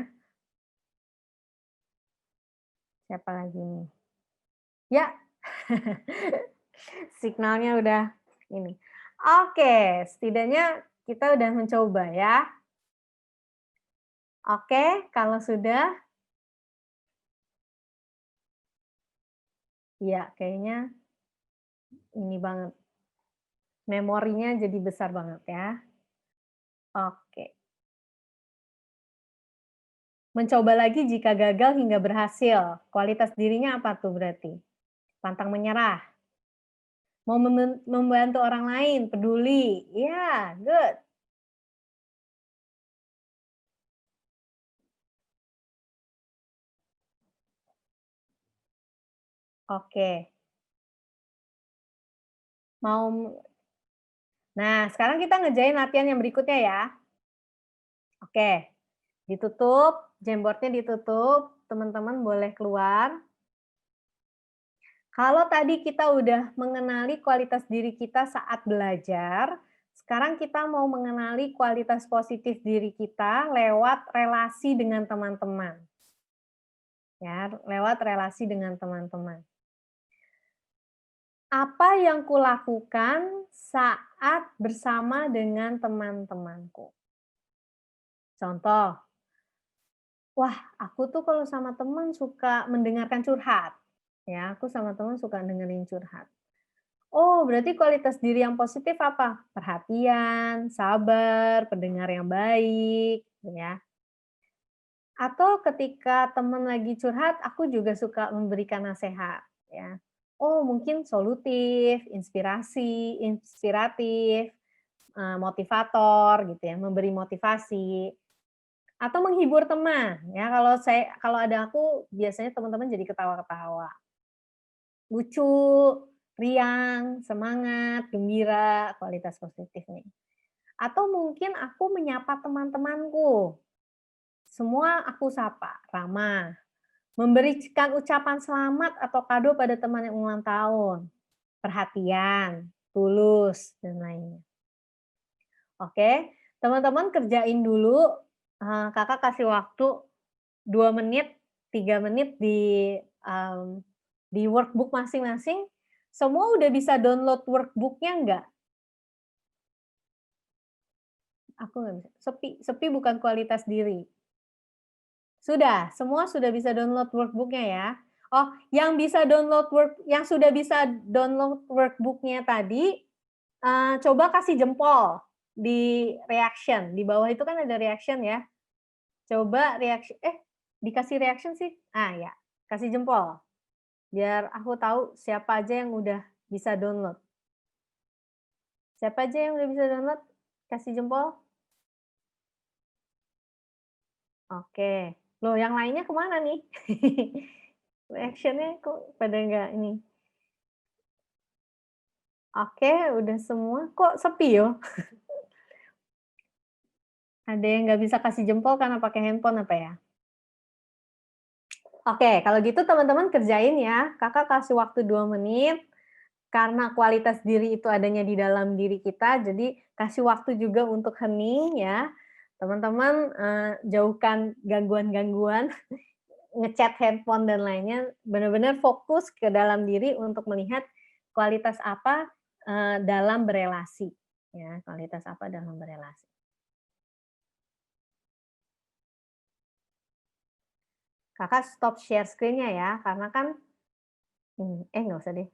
Siapa lagi nih? Ya. Signalnya udah ini. Oke, setidaknya kita udah mencoba ya. Oke, kalau sudah, ya kayaknya ini banget. Memorinya jadi besar banget ya. Oke. Mencoba lagi jika gagal hingga berhasil. Kualitas dirinya apa tuh berarti? Pantang menyerah. Mau membantu orang lain, peduli. Ya, good. Oke. Nah, sekarang kita ngerjain latihan yang berikutnya ya. Oke. Ditutup, Jamboard-nya ditutup, teman-teman boleh keluar. Kalau tadi kita udah mengenali kualitas diri kita saat belajar, sekarang kita mau mengenali kualitas positif diri kita lewat relasi dengan teman-teman. Ya, lewat relasi dengan teman-teman. Apa yang kulakukan saat bersama dengan teman-temanku? Contoh, wah, aku tuh kalau sama teman suka mendengarkan curhat. Ya, aku sama teman suka dengerin curhat. Oh, berarti kualitas diri yang positif apa? Perhatian, sabar, pendengar yang baik, ya. Atau ketika teman lagi curhat, aku juga suka memberikan nasihat, ya. Oh, mungkin solutif, inspiratif, motivator, gitu ya, memberi motivasi. Atau menghibur teman, ya. Kalau ada aku, biasanya teman-teman jadi ketawa-ketawa. Lucu, riang, semangat, gembira, kualitas positif nih. Atau mungkin aku menyapa teman-temanku. Semua aku sapa, ramah. Memberikan ucapan selamat atau kado pada teman yang ulang tahun. Perhatian. tulus, dan lainnya. Oke, teman-teman kerjain dulu. Kakak kasih waktu 2 menit, 3 menit di workbook masing-masing. Semua udah bisa download workbook-nya nggak? Aku nggak bisa. Sepi bukan kualitas diri. Sudah, semua sudah bisa download workbook-nya ya. Oh, yang sudah bisa download workbook-nya tadi, coba kasih jempol di reaction. Di bawah itu kan ada reaction ya. Coba reaction, dikasih reaction sih? Ya, kasih jempol. Biar aku tahu siapa aja yang udah bisa download. Siapa aja yang udah bisa download? Kasih jempol. Oke. Loh, yang lainnya kemana nih? Reaction-nya kok pada nggak ini? Oke, udah semua. Kok sepi yo? Ada yang nggak bisa kasih jempol karena pakai handphone apa ya? Oke, kalau gitu teman-teman kerjain ya. Kakak kasih waktu 2 menit. Karena kualitas diri itu adanya di dalam diri kita, jadi kasih waktu juga untuk hening ya. Teman-teman jauhkan gangguan-gangguan, ngechat handphone dan lainnya, benar-benar fokus ke dalam diri untuk melihat kualitas apa dalam berelasi. Ya, kualitas apa dalam berelasi. Kakak stop share screen-nya ya, karena kan, nggak usah deh.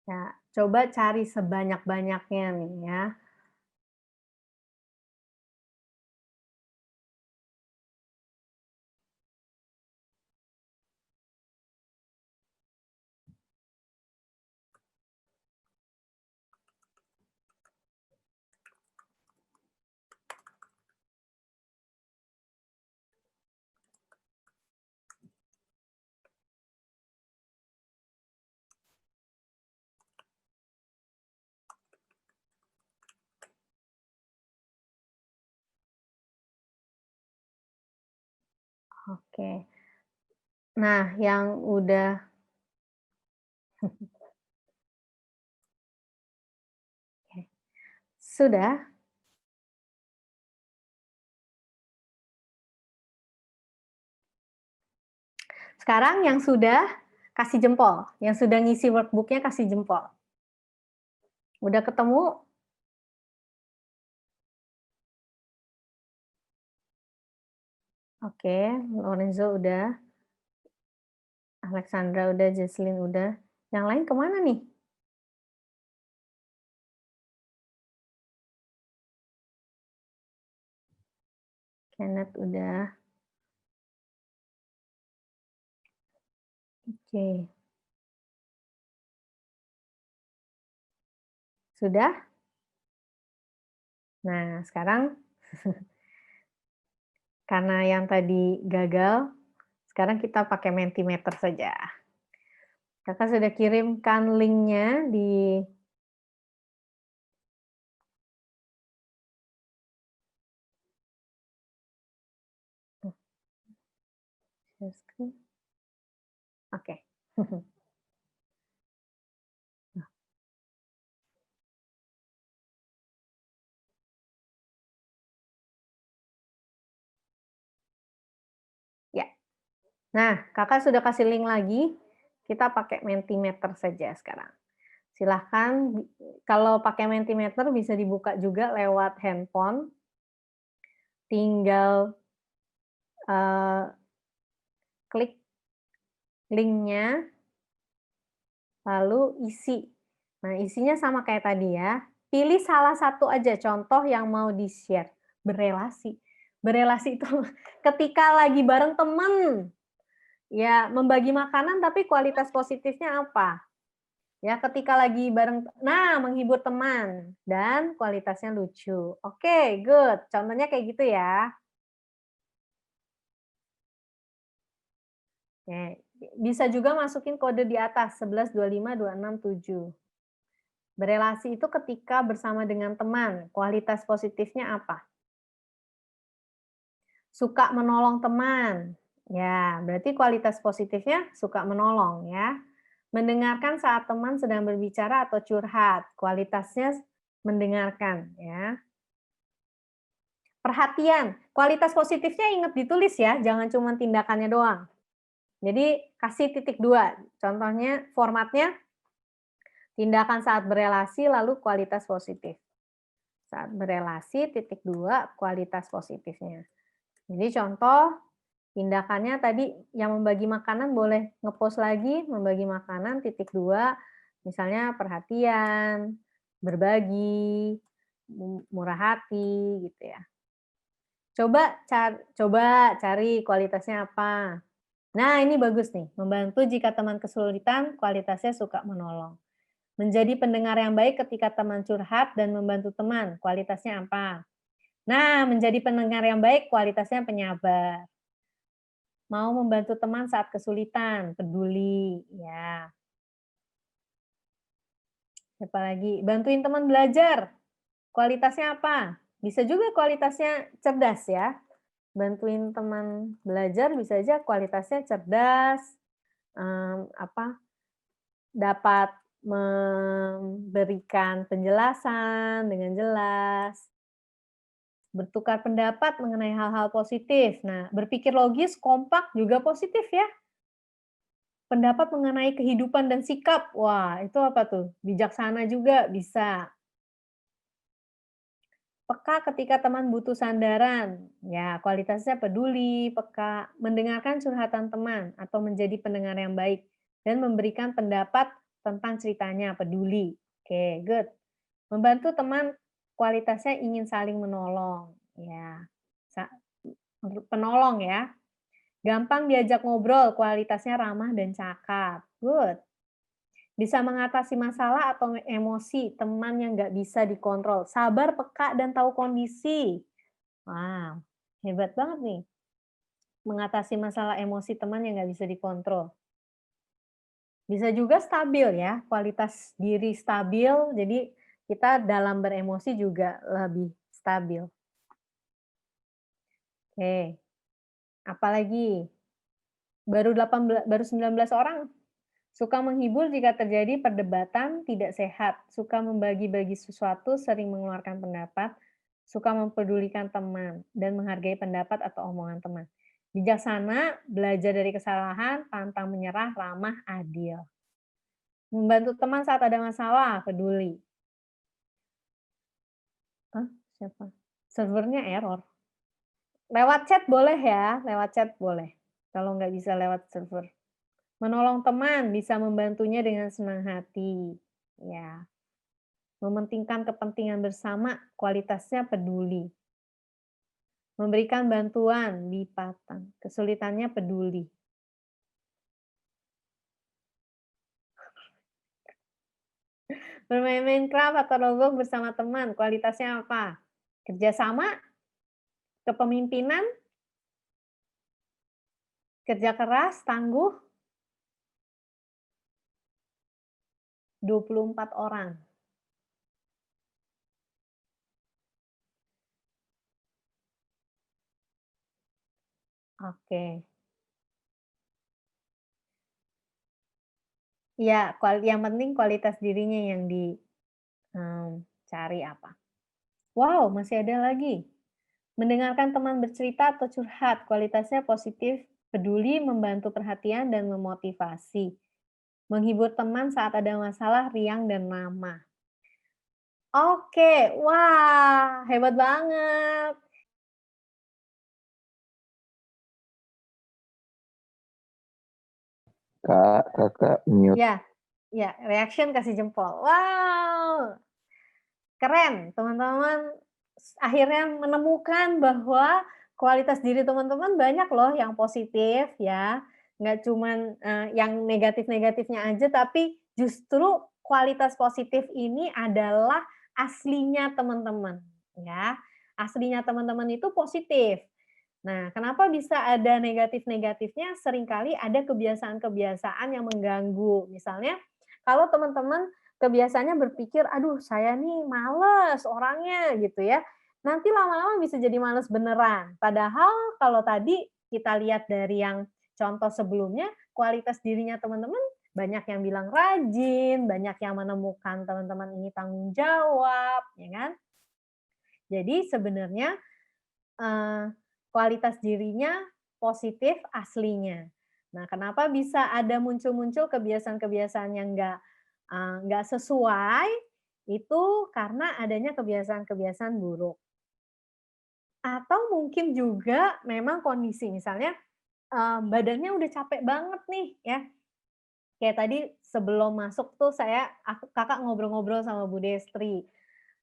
Ya, coba cari sebanyak-banyaknya nih ya. Oke. Nah, yang udah sudah? Sekarang yang sudah kasih jempol, yang sudah ngisi workbook-nya kasih jempol. Udah ketemu? Oke, Lorenzo udah. Alexandra udah, Jesslyn udah. Yang lain kemana nih? Kenneth udah. Oke. Sudah? Nah, sekarang karena yang tadi gagal, sekarang kita pakai Mentimeter saja. Kakak sudah kirimkan link-nya di Oke. Ya. Nah, kakak sudah kasih link lagi. Kita pakai Mentimeter saja sekarang. Silahkan, kalau pakai Mentimeter bisa dibuka juga lewat handphone. Tinggal klik linknya, lalu isi. Nah, isinya sama kayak tadi ya. Pilih salah satu aja contoh yang mau di-share. Berelasi. Berelasi itu ketika lagi bareng teman. Ya, membagi makanan tapi kualitas positifnya apa? Ya, ketika lagi bareng, menghibur teman dan kualitasnya lucu. Oke, good. Contohnya kayak gitu ya. Oke. Bisa juga masukin kode di atas 11, 25, 26, 7. Berelasi itu ketika bersama dengan teman. Kualitas positifnya apa? Suka menolong teman. Ya, berarti kualitas positifnya suka menolong ya. Mendengarkan saat teman sedang berbicara atau curhat. Kualitasnya mendengarkan ya. Perhatian. Kualitas positifnya ingat ditulis ya, jangan cuma tindakannya doang. Jadi kasih titik 2. Contohnya formatnya tindakan saat berelasi lalu kualitas positif. Saat berelasi titik 2 kualitas positifnya. Jadi contoh tindakannya tadi yang membagi makanan boleh ngepost lagi membagi makanan titik 2 misalnya perhatian, berbagi, murah hati gitu ya. Coba cari kualitasnya apa. Nah, ini bagus nih, membantu jika teman kesulitan, kualitasnya suka menolong. Menjadi pendengar yang baik ketika teman curhat dan membantu teman, kualitasnya apa? Nah, menjadi pendengar yang baik, kualitasnya penyabar. Mau membantu teman saat kesulitan, peduli, ya. Siapa lagi? Bantuin teman belajar, kualitasnya apa? Bisa juga kualitasnya cerdas ya. Bantuin teman belajar bisa aja kualitasnya cerdas, dapat memberikan penjelasan dengan jelas, bertukar pendapat mengenai hal-hal positif. Nah, berpikir logis, kompak juga positif ya. Pendapat mengenai kehidupan dan sikap, wah itu apa tuh? Bijaksana juga bisa. Peka ketika teman butuh sandaran, ya kualitasnya peduli, peka, mendengarkan curhatan teman atau menjadi pendengar yang baik dan memberikan pendapat tentang ceritanya, peduli. Oke, good. Membantu teman kualitasnya ingin saling menolong, ya. Penolong ya. Gampang diajak ngobrol, kualitasnya ramah dan cakap. Good. Bisa mengatasi masalah atau emosi teman yang nggak bisa dikontrol. Sabar, peka, dan tahu kondisi. Wow, hebat banget nih. Mengatasi masalah emosi teman yang nggak bisa dikontrol. Bisa juga stabil ya, kualitas diri stabil, jadi kita dalam beremosi juga lebih stabil. Oke, apalagi? Baru 19 orang. Suka menghibur jika terjadi perdebatan tidak sehat, suka membagi-bagi sesuatu, sering mengeluarkan pendapat, suka mempedulikan teman, dan menghargai pendapat atau omongan teman. Bijaksana, belajar dari kesalahan, pantang menyerah, ramah, adil. Membantu teman saat ada masalah, peduli. Hah? Siapa? Servernya error. Lewat chat boleh ya, lewat chat boleh. Kalau nggak bisa lewat server. Menolong teman, bisa membantunya dengan senang hati. Ya. Mementingkan kepentingan bersama, kualitasnya peduli. Memberikan bantuan, lipatan. Kesulitannya peduli. Bermain Minecraft atau Roblox bersama teman, kualitasnya apa? Kerjasama, kepemimpinan, kerja keras, tangguh, 24 orang. Oke. Ya, yang penting kualitas dirinya yang dicari apa. Wow, masih ada lagi. Mendengarkan teman bercerita atau curhat, kualitasnya positif, peduli, membantu perhatian, dan memotivasi. Menghibur teman saat ada masalah, riang, dan ramah. Oke, wah, hebat banget. Kakak mute. Ya, reaction kasih jempol. Wow, keren, teman-teman. Akhirnya menemukan bahwa kualitas diri teman-teman banyak loh yang positif ya. Nggak cuman yang negatif-negatifnya aja, tapi justru kualitas positif ini adalah aslinya teman-teman ya. Aslinya teman-teman itu positif. Nah, kenapa bisa ada negatif-negatifnya? Seringkali ada kebiasaan-kebiasaan yang mengganggu. Misalnya, kalau teman-teman kebiasaannya berpikir, aduh saya nih males orangnya gitu ya. Nanti lama-lama bisa jadi males beneran. Padahal kalau tadi kita lihat dari yang contoh sebelumnya, kualitas dirinya teman-teman banyak yang bilang rajin, banyak yang menemukan teman-teman ini tanggung jawab, ya kan? Jadi sebenarnya eh, kualitas dirinya positif aslinya. Nah, kenapa bisa ada muncul-muncul kebiasaan-kebiasaan yang nggak sesuai? Itu karena adanya kebiasaan-kebiasaan buruk. Atau mungkin juga memang kondisi, misalnya badannya udah capek banget nih ya. Kayak tadi sebelum masuk tuh Kakak ngobrol-ngobrol sama Bu Destri.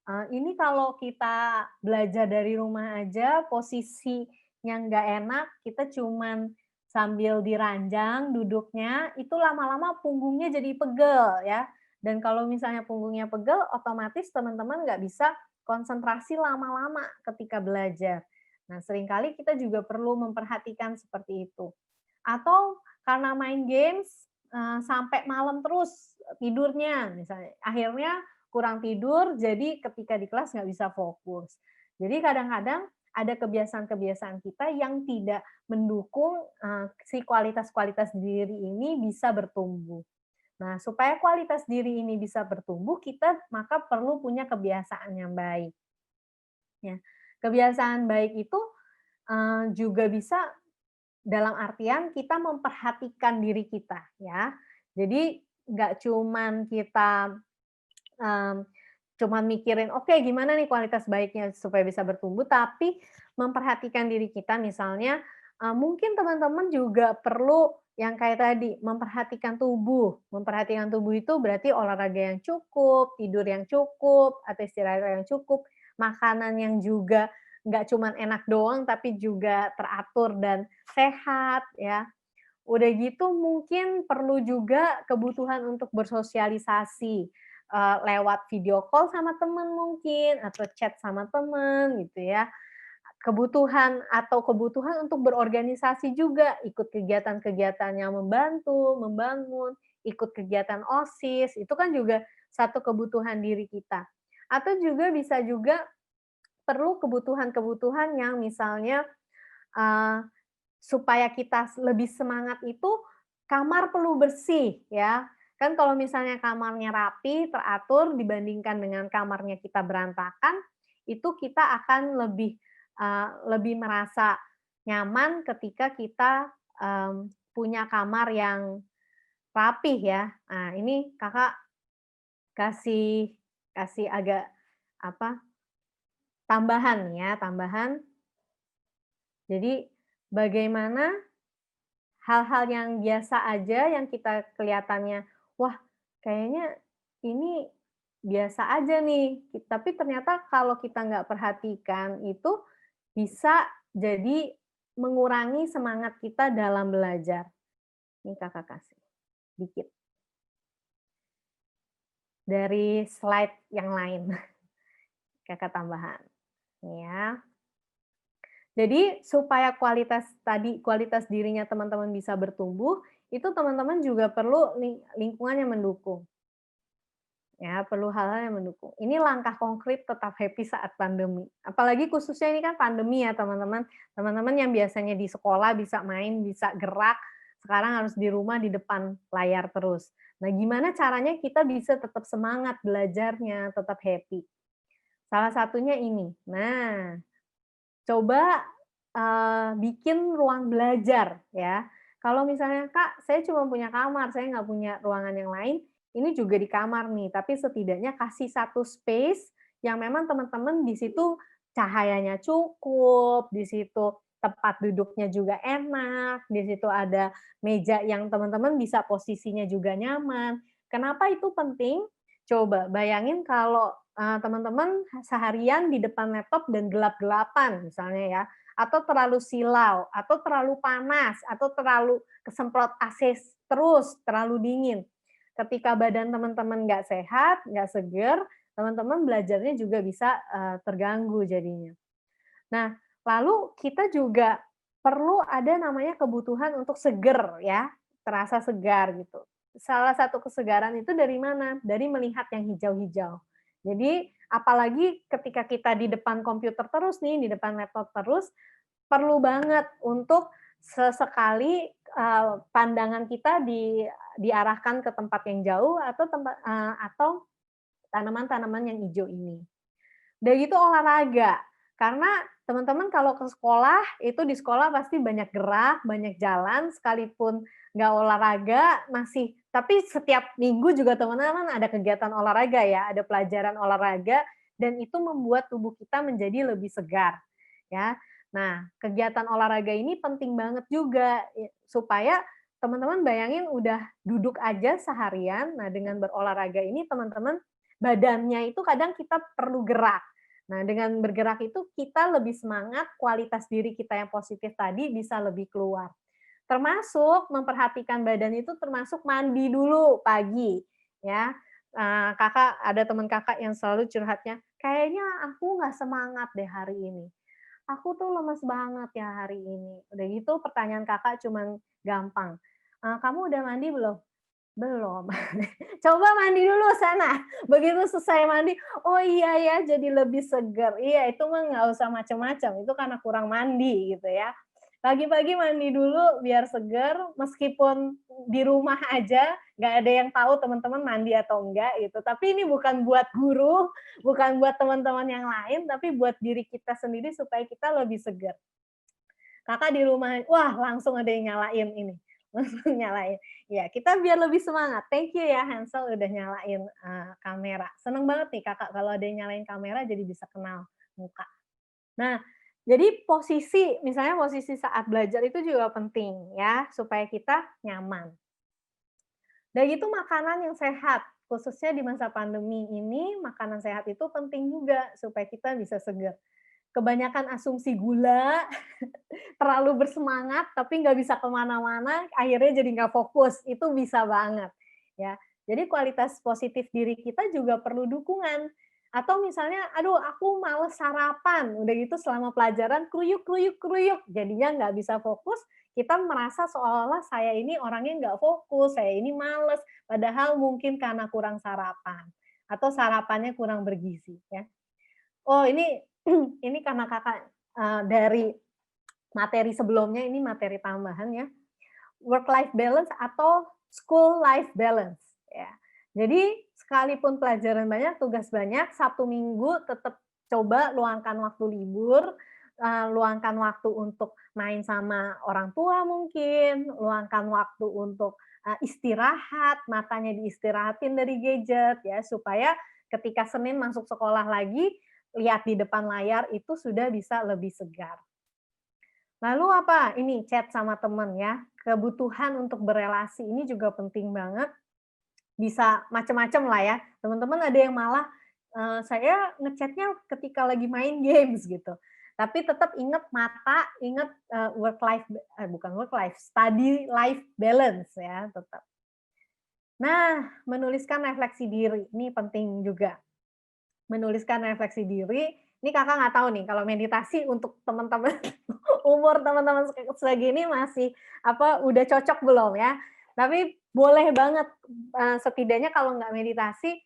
Ini kalau kita belajar dari rumah aja, posisi yang nggak enak, kita cuman sambil diranjang duduknya, itu lama-lama punggungnya jadi pegel ya. Dan kalau misalnya punggungnya pegel, otomatis teman-teman nggak bisa konsentrasi lama-lama ketika belajar. Nah, seringkali kita juga perlu memperhatikan seperti itu. Atau karena main games sampai malam terus tidurnya, misalnya, akhirnya kurang tidur, jadi ketika di kelas nggak bisa fokus. Jadi kadang-kadang ada kebiasaan-kebiasaan kita yang tidak mendukung si kualitas-kualitas diri ini bisa bertumbuh. Nah, supaya kualitas diri ini bisa bertumbuh, kita maka perlu punya kebiasaan yang baik. Ya, kebiasaan baik itu juga bisa dalam artian kita memperhatikan diri kita, ya. Jadi nggak cuman kita cuman mikirin, oke gimana nih kualitas baiknya supaya bisa bertumbuh, tapi memperhatikan diri kita misalnya, mungkin teman-teman juga perlu yang kayak tadi, memperhatikan tubuh. Memperhatikan tubuh itu berarti olahraga yang cukup, tidur yang cukup, atau istirahat yang cukup, makanan yang juga nggak cuman enak doang, tapi juga teratur dan sehat, ya. Udah gitu mungkin perlu juga kebutuhan untuk bersosialisasi, lewat video call sama teman mungkin, atau chat sama teman gitu ya. Kebutuhan untuk berorganisasi juga, ikut kegiatan-kegiatan yang membantu, membangun, ikut kegiatan OSIS, itu kan juga satu kebutuhan diri kita. Atau juga bisa juga perlu kebutuhan-kebutuhan yang misalnya, eee, supaya kita lebih semangat itu, kamar perlu bersih ya. Kan kalau misalnya kamarnya rapi, teratur dibandingkan dengan kamarnya kita berantakan, itu kita akan lebih merasa nyaman ketika kita, punya kamar yang rapih ya. Nah, ini Kakak kasih kasih agak apa, tambahan ya, tambahan. Jadi bagaimana hal-hal yang biasa aja yang kita kelihatannya, wah kayaknya ini biasa aja nih, tapi ternyata kalau kita nggak perhatikan itu bisa jadi mengurangi semangat kita dalam belajar. Ini Kakak kasih dikit dari slide yang lain, Kakak tambahan. Ya. Jadi supaya kualitas dirinya teman-teman bisa bertumbuh, itu teman-teman juga perlu lingkungan yang mendukung. Ya, perlu hal-hal yang mendukung. Ini langkah konkret tetap happy saat pandemi. Apalagi khususnya ini kan pandemi ya teman-teman. Teman-teman yang biasanya di sekolah bisa main, bisa gerak, sekarang harus di rumah di depan layar terus. Nah, gimana caranya kita bisa tetap semangat belajarnya, tetap happy? Salah satunya ini. Nah, coba bikin ruang belajar ya. Kalau misalnya, "Kak, saya cuma punya kamar, saya nggak punya ruangan yang lain," ini juga di kamar nih, tapi setidaknya kasih satu space yang memang teman-teman di situ cahayanya cukup, di situ tempat duduknya juga enak, di situ ada meja yang teman-teman bisa posisinya juga nyaman. Kenapa itu penting? Coba bayangin kalau teman-teman seharian di depan laptop dan gelap-gelapan misalnya ya, atau terlalu silau, atau terlalu panas, atau terlalu kesemprot AC terus, terlalu dingin. Ketika badan teman-teman nggak sehat, nggak seger, teman-teman belajarnya juga bisa terganggu jadinya. Nah, lalu kita juga perlu ada namanya kebutuhan untuk seger ya, terasa segar gitu. Salah satu kesegaran itu dari mana? Dari melihat yang hijau-hijau. Jadi apalagi ketika kita di depan komputer terus nih, di depan laptop terus, perlu banget untuk sesekali pandangan kita diarahkan ke tempat yang jauh atau tanaman-tanaman yang hijau ini. Udah gitu olahraga, karena teman-teman kalau ke sekolah, itu di sekolah pasti banyak gerak, banyak jalan, sekalipun nggak olahraga tapi setiap minggu juga teman-teman ada kegiatan olahraga ya, ada pelajaran olahraga, dan itu membuat tubuh kita menjadi lebih segar, ya. Nah, kegiatan olahraga ini penting banget juga, supaya teman-teman bayangin udah duduk aja seharian, nah dengan berolahraga ini teman-teman badannya itu kadang kita perlu gerak. Nah, dengan bergerak itu kita lebih semangat, kualitas diri kita yang positif tadi bisa lebih keluar. Termasuk memperhatikan badan itu termasuk mandi dulu pagi, ya. Kakak ada teman kakak yang selalu curhatnya, kayaknya aku nggak semangat deh hari ini. Aku tuh lemes banget ya hari ini. Udah gitu pertanyaan kakak cuman gampang. Kamu udah mandi belum? Belum. Coba mandi dulu sana. Begitu selesai mandi, oh iya ya jadi lebih segar. Iya itu mah nggak usah macam-macam. Itu karena kurang mandi gitu ya. Pagi-pagi mandi dulu biar segar, meskipun di rumah aja, nggak ada yang tahu teman-teman mandi atau enggak gitu. Tapi ini bukan buat guru, bukan buat teman-teman yang lain, tapi buat diri kita sendiri supaya kita lebih segar. Kakak di rumah, wah langsung ada yang nyalain ini. Langsung nyalain. Ya, kita biar lebih semangat. Thank you ya Hansel udah nyalain kamera. Seneng banget nih kakak kalau ada yang nyalain kamera jadi bisa kenal muka. Nah, jadi misalnya posisi saat belajar itu juga penting ya, supaya kita nyaman. Dan itu makanan yang sehat, khususnya di masa pandemi ini, makanan sehat itu penting juga supaya kita bisa segar. Kebanyakan asumsi gula, terlalu bersemangat tapi nggak bisa kemana-mana, akhirnya jadi nggak fokus, itu bisa banget. Ya, jadi kualitas positif diri kita juga perlu dukungan. Atau misalnya, aduh aku males sarapan, udah gitu selama pelajaran kruyuk, jadinya nggak bisa fokus, kita merasa seolah-olah saya ini orangnya nggak fokus, saya ini males, padahal mungkin karena kurang sarapan, atau sarapannya kurang bergizi. Ya. Oh ini ini karena kakak dari materi sebelumnya, ini materi tambahan ya, work-life balance atau school-life balance. Ya. Jadi sekalipun pelajaran banyak, tugas banyak, Sabtu Minggu tetap coba luangkan waktu libur, luangkan waktu untuk main sama orang tua mungkin, luangkan waktu untuk istirahat, matanya diistirahatin dari gadget ya, supaya ketika Senin masuk sekolah lagi, lihat di depan layar itu sudah bisa lebih segar. Lalu apa? Ini chat sama teman ya. Kebutuhan untuk berelasi ini juga penting banget. Bisa macam-macam lah ya. Teman-teman ada yang malah saya ngechatnya ketika lagi main games gitu. Tapi tetap ingat mata, ingat bukan work life, study life balance ya tetap. Nah, menuliskan refleksi diri ini penting juga. Menuliskan refleksi diri, ini kakak nggak tahu nih kalau meditasi untuk teman-teman umur teman-teman segini masih udah cocok belum ya? Tapi boleh banget setidaknya kalau nggak meditasi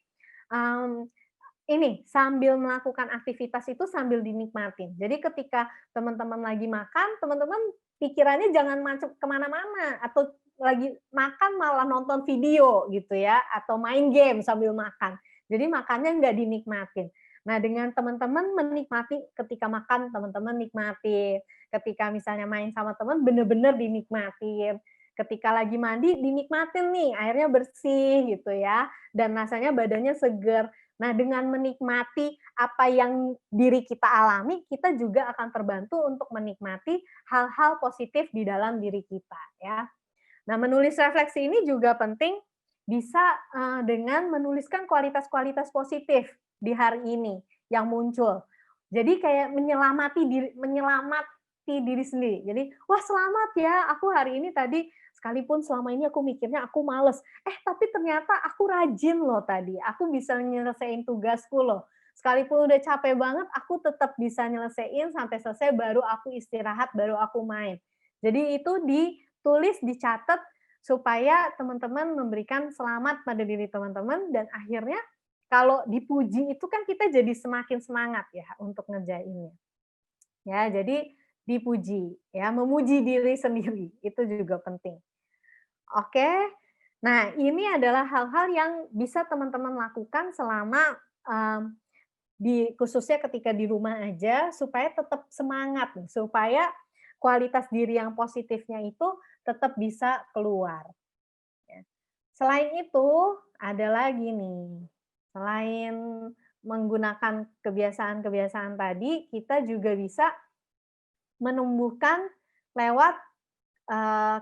ini sambil melakukan aktivitas itu sambil dinikmatin. Jadi ketika teman-teman lagi makan, teman-teman pikirannya jangan macet kemana-mana atau lagi makan malah nonton video gitu ya atau main game sambil makan. Jadi makannya nggak dinikmatin. Nah, dengan teman-teman menikmati ketika makan, teman-teman nikmatin. Ketika misalnya main sama teman, bener-bener dinikmatin. Ketika lagi mandi, dinikmatin nih, airnya bersih gitu ya. Dan rasanya badannya seger. Nah, dengan menikmati apa yang diri kita alami, kita juga akan terbantu untuk menikmati hal-hal positif di dalam diri kita ya. Nah, menulis refleksi ini juga penting, bisa dengan menuliskan kualitas-kualitas positif di hari ini yang muncul. Jadi kayak menyelamati diri sendiri. Jadi, wah selamat ya, aku hari ini tadi sekalipun selama ini aku mikirnya aku males, tapi ternyata aku rajin loh tadi, aku bisa nyelesain tugasku loh. Sekalipun udah capek banget, aku tetap bisa nyelesain sampai selesai, baru aku istirahat, baru aku main. Jadi itu ditulis, dicatat supaya teman-teman memberikan selamat pada diri teman-teman, dan akhirnya kalau dipuji itu kan kita jadi semakin semangat ya untuk ngerjainnya. Ya, jadi dipuji ya, memuji diri sendiri itu juga penting. Oke. Nah, ini adalah hal-hal yang bisa teman-teman lakukan selama khususnya ketika di rumah aja supaya tetap semangat nih, supaya kualitas diri yang positifnya itu tetap bisa keluar. Ya. Selain itu, ada lagi nih. Selain menggunakan kebiasaan-kebiasaan tadi, kita juga bisa menumbuhkan lewat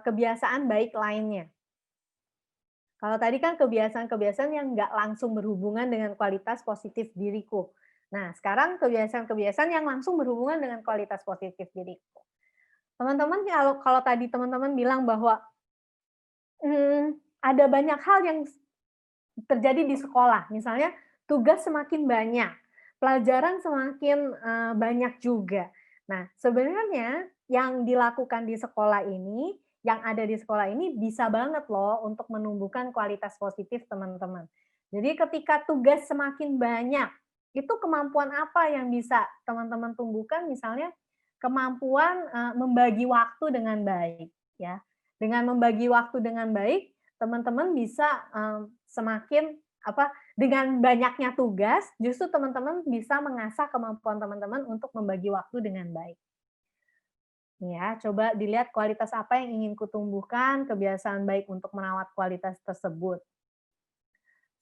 kebiasaan baik lainnya. Kalau tadi kan kebiasaan-kebiasaan yang nggak langsung berhubungan dengan kualitas positif diriku. Nah, sekarang kebiasaan-kebiasaan yang langsung berhubungan dengan kualitas positif diriku. Teman-teman, kalau tadi teman-teman bilang bahwa ada banyak hal yang terjadi di sekolah, misalnya tugas semakin banyak, pelajaran semakin banyak juga. Nah, sebenarnya yang dilakukan di sekolah ini, yang ada di sekolah ini bisa banget loh untuk menumbuhkan kualitas positif teman-teman. Jadi ketika tugas semakin banyak, itu kemampuan apa yang bisa teman-teman tumbuhkan? Misalnya kemampuan membagi waktu dengan baik, ya. Dengan membagi waktu dengan baik, teman-teman bisa semakin dengan banyaknya tugas, justru teman-teman bisa mengasah kemampuan teman-teman untuk membagi waktu dengan baik. Ya, coba dilihat kualitas apa yang ingin kutumbuhkan, kebiasaan baik untuk merawat kualitas tersebut.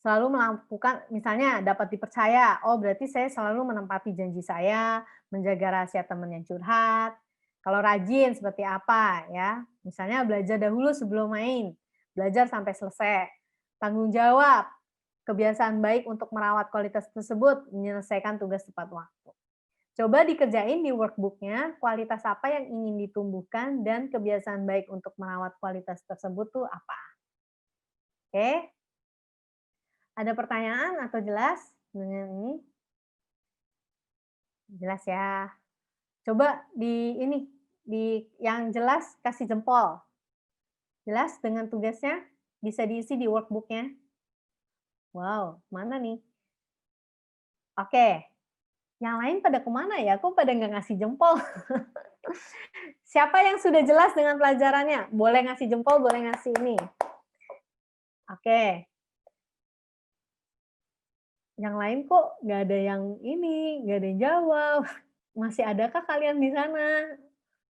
Selalu melakukan, misalnya dapat dipercaya, oh berarti saya selalu menempati janji saya, menjaga rahasia teman yang curhat. Kalau rajin seperti apa ya? Misalnya belajar dahulu sebelum main, belajar sampai selesai. Tanggung jawab, kebiasaan baik untuk merawat kualitas tersebut, menyelesaikan tugas tepat waktu. Coba dikerjain di workbook-nya, kualitas apa yang ingin ditumbuhkan dan kebiasaan baik untuk merawat kualitas tersebut tuh apa. Oke? Ada pertanyaan atau jelas dengan ini? Jelas ya. Coba di yang jelas kasih jempol. Jelas dengan tugasnya? Bisa diisi di workbook-nya? Wow, mana nih? Oke. Yang lain pada kemana ya? Kok pada nggak ngasih jempol? Siapa yang sudah jelas dengan pelajarannya? Boleh ngasih jempol, boleh ngasih ini. Oke. Yang lain kok nggak ada yang ini, nggak ada yang jawab. Masih adakah kalian di sana?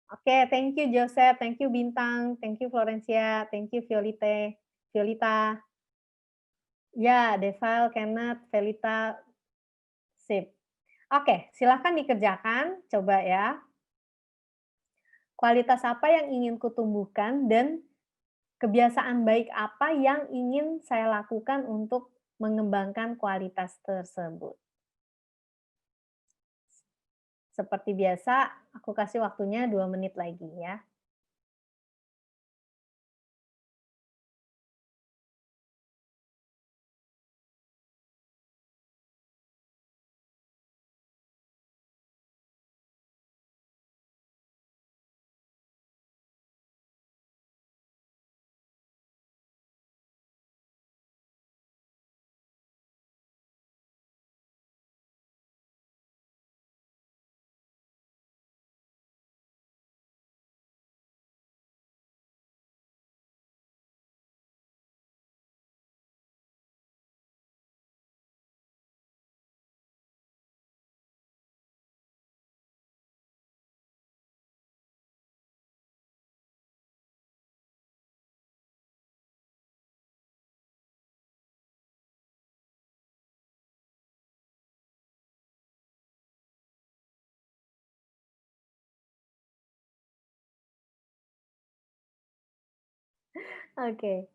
Oke, thank you Joseph, thank you Bintang, thank you Florencia, thank you Violita. Ya, Deval, Kenneth, Velita, sip. Oke, silahkan dikerjakan, coba ya. Kualitas apa yang ingin kutumbuhkan dan kebiasaan baik apa yang ingin saya lakukan untuk mengembangkan kualitas tersebut. Seperti biasa, aku kasih waktunya 2 menit lagi ya. Oke,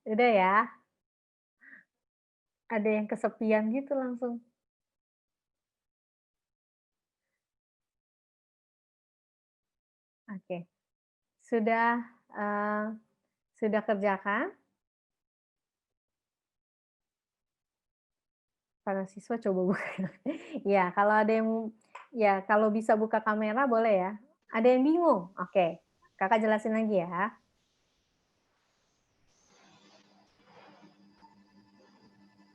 udah ya. Ada yang kesepian gitu langsung. Oke, sudah kerjakan? Para siswa coba buka. Ya, kalau ada yang, ya kalau bisa buka kamera boleh ya. Ada yang bingung? Oke. Kakak jelasin lagi ya.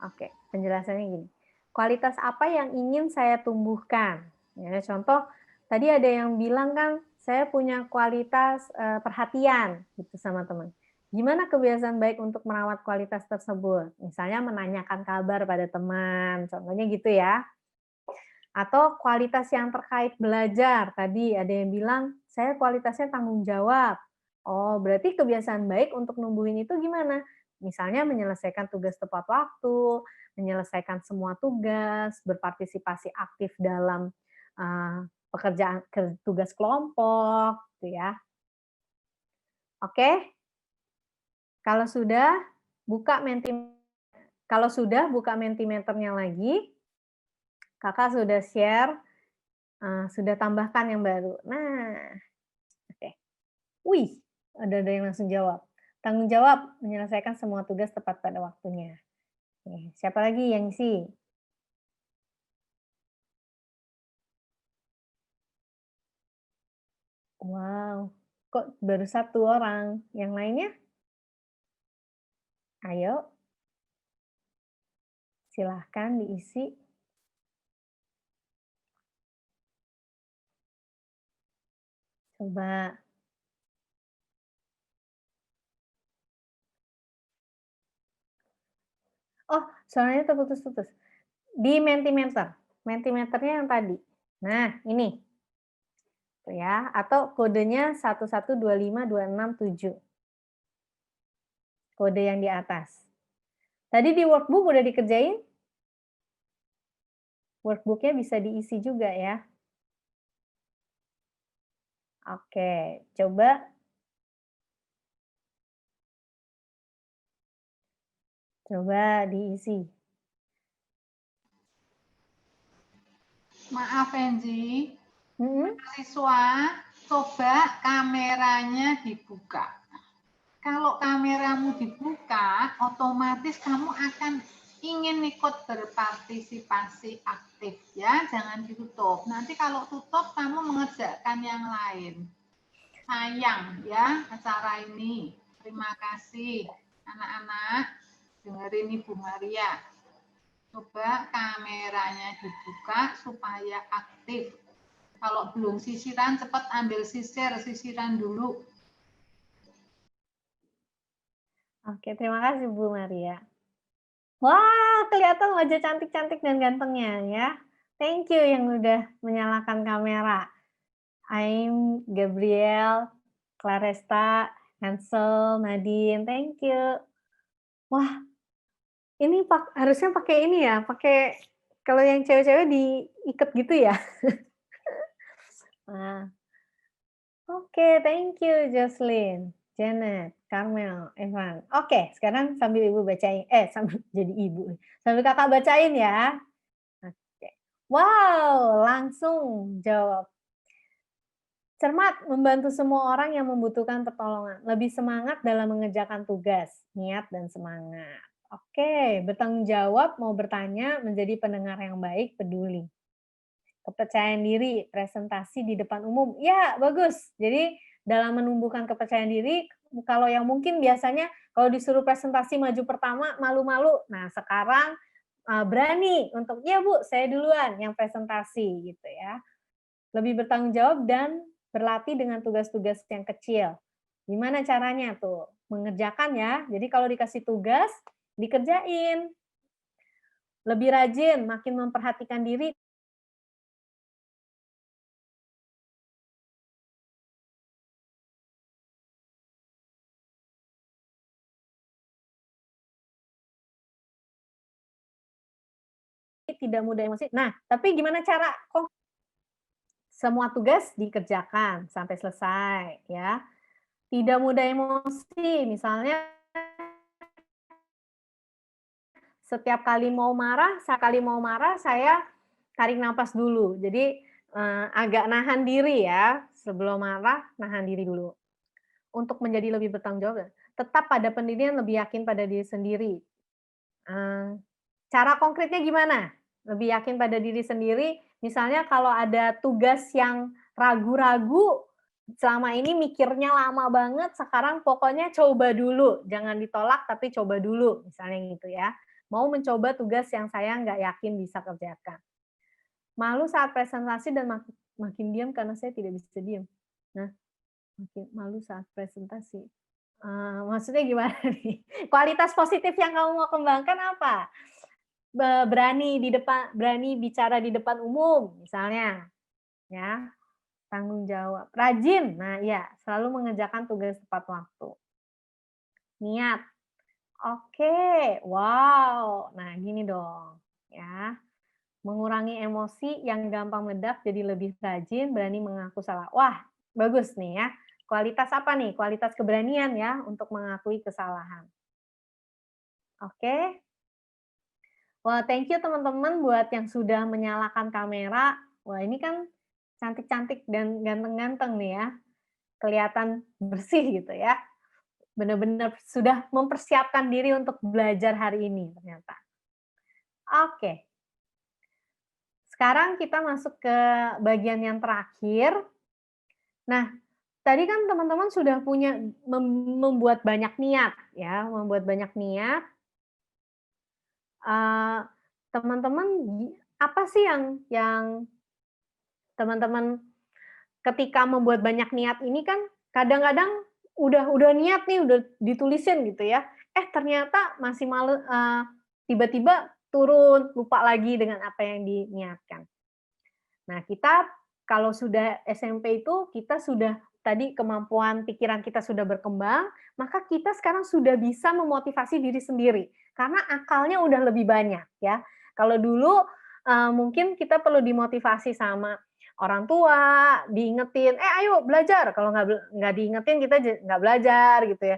Oke, penjelasannya gini. Kualitas apa yang ingin saya tumbuhkan? Ya, contoh, tadi ada yang bilang kan, saya punya kualitas perhatian gitu sama teman. Gimana kebiasaan baik untuk merawat kualitas tersebut? Misalnya menanyakan kabar pada teman, contohnya gitu ya. Atau kualitas yang terkait belajar, tadi ada yang bilang, saya kualitasnya tanggung jawab. Oh, berarti kebiasaan baik untuk numbuhin itu gimana? Misalnya menyelesaikan tugas tepat waktu, menyelesaikan semua tugas, berpartisipasi aktif dalam pekerjaan tugas kelompok, gitu ya. Oke, kalau sudah buka Mentimeternya lagi, kakak sudah share, sudah tambahkan yang baru. Nah, oke. Wih, ada yang langsung jawab. Tanggung jawab menyelesaikan semua tugas tepat pada waktunya. Oke, siapa lagi yang isi? Wow, kok baru 1 orang? Yang lainnya? Ayo, silahkan diisi. Coba. Oh, suaranya terputus-putus. Di Mentimeter. Mentimeternya yang tadi. Nah, ini. Tuh ya, atau kodenya 1125267. Kode yang di atas. Tadi di workbook udah dikerjain? Workbook-nya bisa diisi juga ya. Oke, coba. Coba diisi. Maaf Enzi, Hmm? siswa coba kameranya dibuka. Kalau kameramu dibuka, otomatis kamu akan ingin ikut berpartisipasi aktif ya, jangan ditutup. Nanti kalau tutup kamu mengerjakan yang lain. Sayang ya acara ini. Terima kasih anak-anak, dengerin Ibu Maria. Coba kameranya dibuka supaya aktif. Kalau belum sisiran, cepat ambil sisiran dulu. Oke, terima kasih Bu Maria. Wah, kelihatan wajah cantik-cantik dan gantengnya ya. Thank you yang udah menyalakan kamera. I'm Gabriel, Claresta, Hansel, Nadine, thank you. Wah, ini harusnya pakai ini ya, pakai kalau yang cewek-cewek diikat gitu ya. Nah, oke, thank you Jocelyn, Janet, Carmel, Evan. Oke, sekarang sambil ibu bacain, sambil jadi ibu, sambil kakak bacain ya. Oke. Wow, langsung jawab. Cermat, membantu semua orang yang membutuhkan pertolongan. Lebih semangat dalam mengerjakan tugas, niat dan semangat. Oke, bertanggung jawab, mau bertanya, menjadi pendengar yang baik, peduli. Kepercayaan diri, presentasi di depan umum. Ya, bagus. Jadi dalam menumbuhkan kepercayaan diri, kalau yang mungkin biasanya kalau disuruh presentasi maju pertama, malu-malu. Nah, sekarang berani untuk, ya Bu, saya duluan yang presentasi gitu ya. Lebih bertanggung jawab dan berlatih dengan tugas-tugas yang kecil. Gimana caranya tuh? Mengerjakan ya. Jadi kalau dikasih tugas, dikerjain. Lebih rajin, makin memperhatikan diri, tidak mudah emosi. Nah, tapi gimana cara semua tugas dikerjakan sampai selesai ya. Tidak mudah emosi, misalnya setiap kali mau marah saya tarik nafas dulu. Jadi agak nahan diri ya, sebelum marah nahan diri dulu. Untuk menjadi lebih bertanggung jawab, tetap pada pendirian, lebih yakin pada diri sendiri. Cara konkretnya gimana? Lebih yakin pada diri sendiri, misalnya kalau ada tugas yang ragu-ragu, selama ini mikirnya lama banget, sekarang pokoknya coba dulu, jangan ditolak tapi coba dulu, misalnya gitu ya. Mau mencoba tugas yang saya nggak yakin bisa kerjakan. Malu saat presentasi dan makin diam karena saya tidak bisa diam. Nah, makin malu saat presentasi. Maksudnya gimana nih? Kualitas positif yang kamu mau kembangkan apa? Berani bicara di depan umum, misalnya, ya. Tanggung jawab, rajin. Nah, iya, selalu mengerjakan tugas tepat waktu. Niat. Oke, wow. Nah, gini dong, ya. Mengurangi emosi yang gampang meledak jadi lebih rajin, berani mengaku salah. Wah, bagus nih ya. Kualitas apa nih? Kualitas keberanian ya untuk mengakui kesalahan. Oke. Wah, thank you teman-teman buat yang sudah menyalakan kamera. Wah, ini kan cantik-cantik dan ganteng-ganteng nih ya. Kelihatan bersih gitu ya. Benar-benar sudah mempersiapkan diri untuk belajar hari ini ternyata. Oke. Sekarang kita masuk ke bagian yang terakhir. Nah, tadi kan teman-teman sudah punya membuat banyak niat ya, membuat banyak niat. Teman-teman apa sih yang teman-teman ketika membuat banyak niat ini kan kadang-kadang udah niat nih, udah ditulisin gitu ya, ternyata masih malu, tiba-tiba turun, lupa lagi dengan apa yang diniatkan. Nah, kita kalau sudah SMP itu kita sudah tadi kemampuan pikiran kita sudah berkembang, maka kita sekarang sudah bisa memotivasi diri sendiri karena akalnya udah lebih banyak ya. Kalau dulu mungkin kita perlu dimotivasi sama orang tua, diingetin, ayo belajar. Kalau nggak diingetin kita nggak belajar gitu ya.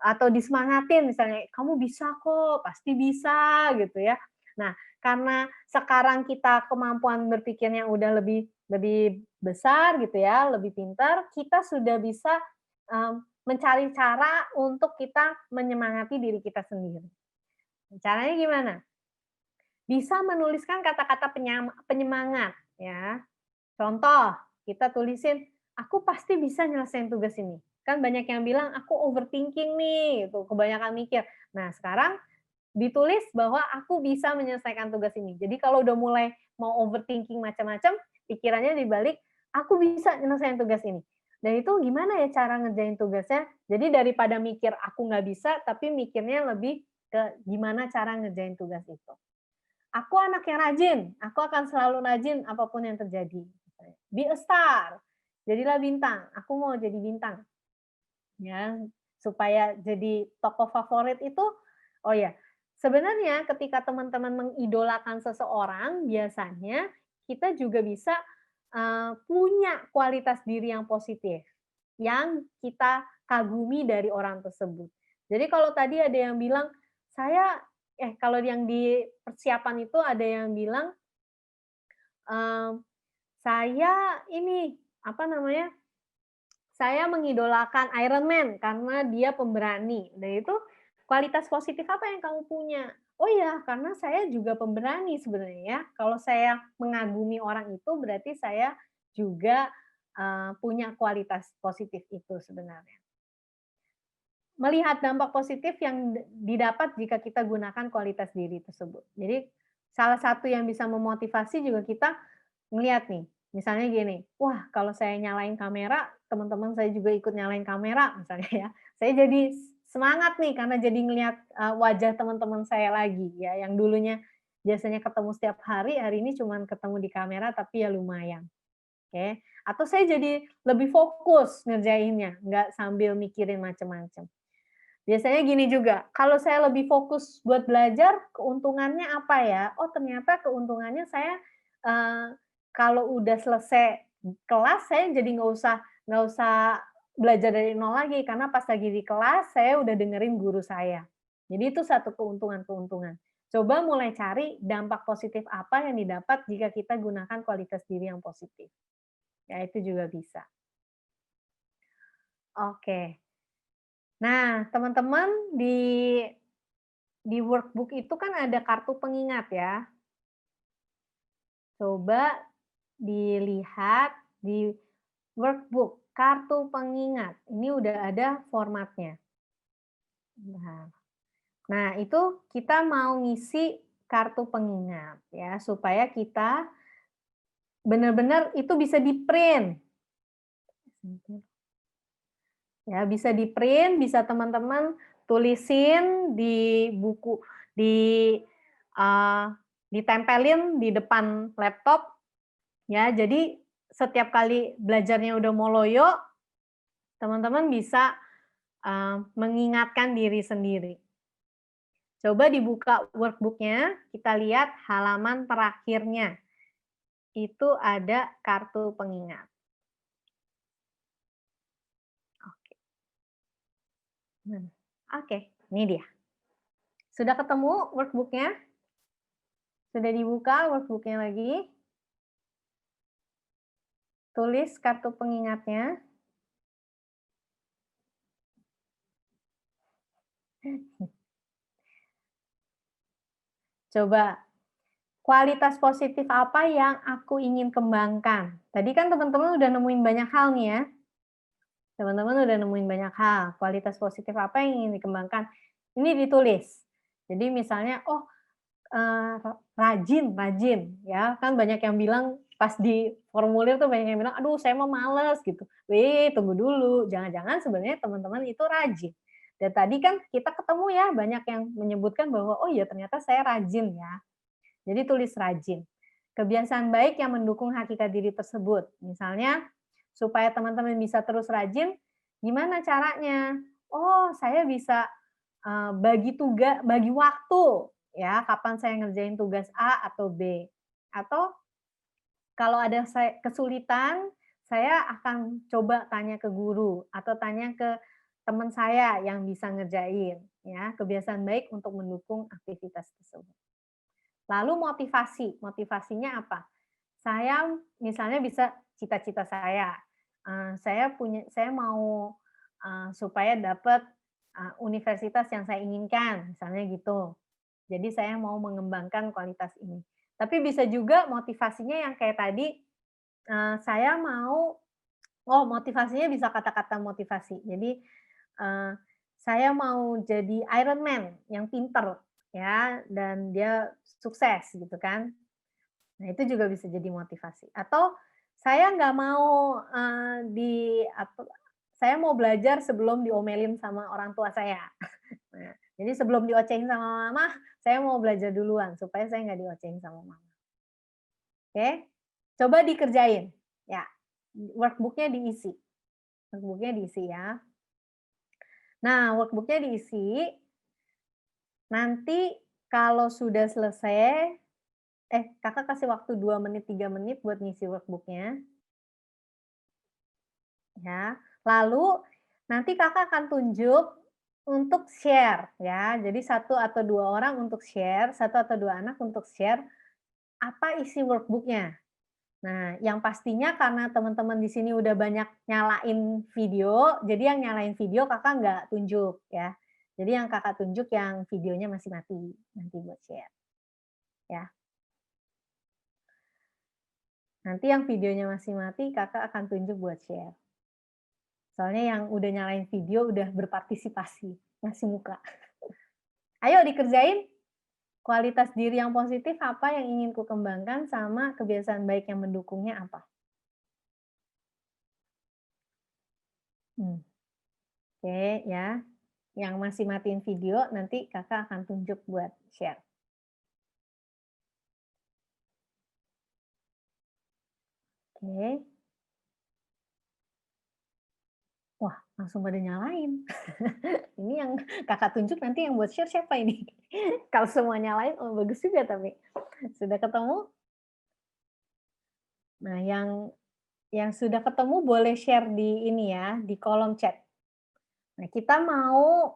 Atau disemangatin misalnya, kamu bisa kok, pasti bisa gitu ya. Nah, karena sekarang kita kemampuan berpikirnya udah lebih besar gitu ya, lebih pintar, kita sudah bisa mencari cara untuk kita menyemangati diri kita sendiri. Caranya gimana? Bisa menuliskan kata-kata penyemangat ya. Contoh, kita tulisin, aku pasti bisa nyelesain tugas ini. Kan banyak yang bilang, aku overthinking nih, gitu, kebanyakan mikir. Nah, sekarang ditulis bahwa aku bisa menyelesaikan tugas ini. Jadi kalau udah mulai mau overthinking macam-macam, pikirannya dibalik, aku bisa menyelesaikan tugas ini. Dan itu gimana ya cara ngerjain tugasnya? Jadi daripada mikir aku nggak bisa, tapi mikirnya lebih ke gimana cara ngerjain tugas itu. Aku anak yang rajin, aku akan selalu rajin apapun yang terjadi. Be a star, jadilah bintang. Aku mau jadi bintang. Ya, supaya jadi tokoh favorit itu, oh ya, sebenarnya ketika teman-teman mengidolakan seseorang, biasanya kita juga bisa punya kualitas diri yang positif, yang kita kagumi dari orang tersebut. Jadi kalau tadi ada yang bilang, kalau yang di persiapan itu ada yang bilang, saya ini, apa namanya, saya mengidolakan Iron Man karena dia pemberani. Dan itu kualitas positif apa yang kamu punya? Oh ya, karena saya juga pemberani sebenarnya ya. Kalau saya mengagumi orang itu berarti saya juga punya kualitas positif itu sebenarnya. Melihat dampak positif yang didapat jika kita gunakan kualitas diri tersebut. Jadi salah satu yang bisa memotivasi juga kita ngelihat nih, misalnya gini, wah kalau saya nyalain kamera, teman-teman saya juga ikut nyalain kamera misalnya ya. Saya jadi semangat nih karena jadi ngelihat wajah teman-teman saya lagi ya, yang dulunya biasanya ketemu setiap hari, hari ini cuma ketemu di kamera tapi ya lumayan. Oke. Atau saya jadi lebih fokus ngerjainnya, nggak sambil mikirin macam-macam. Biasanya gini juga, kalau saya lebih fokus buat belajar, keuntungannya apa ya? Oh ternyata keuntungannya saya kalau udah selesai kelas, saya jadi nggak usah belajar dari nol lagi, karena pas lagi di kelas saya udah dengerin guru saya. Jadi itu satu keuntungan-keuntungan. Coba mulai cari dampak positif apa yang didapat jika kita gunakan kualitas diri yang positif. Ya itu juga bisa. Oke. Nah, teman-teman di workbook itu kan ada kartu pengingat ya. Coba dilihat di workbook. kartu pengingat. Ini udah ada formatnya. Nah, itu kita mau ngisi kartu pengingat ya, supaya kita benar-benar itu bisa di-print. Ya, bisa di-print, bisa teman-teman tulisin di buku, ditempelin di depan laptop ya. Jadi setiap kali belajarnya udah mau loyo, teman-teman bisa mengingatkan diri sendiri. Coba dibuka workbook-nya, kita lihat halaman terakhirnya. Itu ada kartu pengingat. Oke, ini dia. Sudah ketemu workbook-nya? Sudah dibuka workbook-nya lagi? Tulis kartu pengingatnya. Coba, kualitas positif apa yang aku ingin kembangkan? Tadi kan teman-teman udah nemuin banyak hal nih ya. Teman-teman udah nemuin banyak hal. Kualitas positif apa yang ingin dikembangkan? Ini ditulis. Jadi misalnya, oh rajin ya, kan banyak yang bilang pas di formulir tuh banyak yang bilang, aduh saya mau males gitu. Tunggu dulu, jangan-jangan sebenarnya teman-teman itu rajin. Dan tadi kan kita ketemu ya banyak yang menyebutkan bahwa oh ya ternyata saya rajin ya. Jadi tulis rajin. Kebiasaan baik yang mendukung hakikat diri tersebut. Misalnya supaya teman-teman bisa terus rajin, gimana caranya? Oh, saya bisa bagi tugas, bagi waktu ya, kapan saya ngerjain tugas A atau B. Atau kalau ada kesulitan, saya akan coba tanya ke guru atau tanya ke teman saya yang bisa ngerjain ya. Kebiasaan baik untuk mendukung aktivitas tersebut. Lalu motivasi, motivasinya apa? Saya misalnya bisa cita-cita saya mau supaya dapat universitas yang saya inginkan, misalnya gitu. Jadi saya mau mengembangkan kualitas ini. Tapi bisa juga motivasinya yang kayak tadi, saya mau, motivasinya bisa kata-kata motivasi. Jadi saya mau jadi Iron Man yang pinter ya, dan dia sukses gitu kan. Nah, itu juga bisa jadi motivasi. Atau saya nggak mau saya mau belajar sebelum diomelin sama orang tua saya. Nah, jadi sebelum diocehin sama mama, saya mau belajar duluan supaya saya nggak diocehin sama mama. Oke, coba dikerjain. Ya, workbook-nya diisi. Workbook-nya diisi ya. Nah, workbook-nya diisi. Nanti kalau sudah selesai, kakak kasih waktu 2 menit, 3 menit buat ngisi workbook-nya. Ya, lalu nanti kakak akan tunjuk untuk share ya. Jadi 1 atau 2 orang untuk share, 1 atau 2 anak untuk share apa isi workbook-nya. Nah, yang pastinya karena teman-teman di sini udah banyak nyalain video, jadi yang nyalain video kakak nggak tunjuk ya. Jadi yang kakak tunjuk yang videonya masih mati, nanti buat share. Ya. Nanti yang videonya masih mati kakak akan tunjuk buat share. Soalnya yang udah nyalain video udah berpartisipasi, ngasih muka. Ayo dikerjain. Kualitas diri yang positif apa yang ingin ku kembangkan sama kebiasaan baik yang mendukungnya apa? Oke ya. Yang masih matiin video nanti kakak akan tunjuk buat share. Oke. Wah, langsung pada nyalain. Ini yang kakak tunjuk nanti yang buat share siapa ini? Kalau semua nyalain, oh bagus juga tapi. Sudah ketemu? Nah, yang sudah ketemu boleh share di ini ya, di kolom chat. Nah, kita mau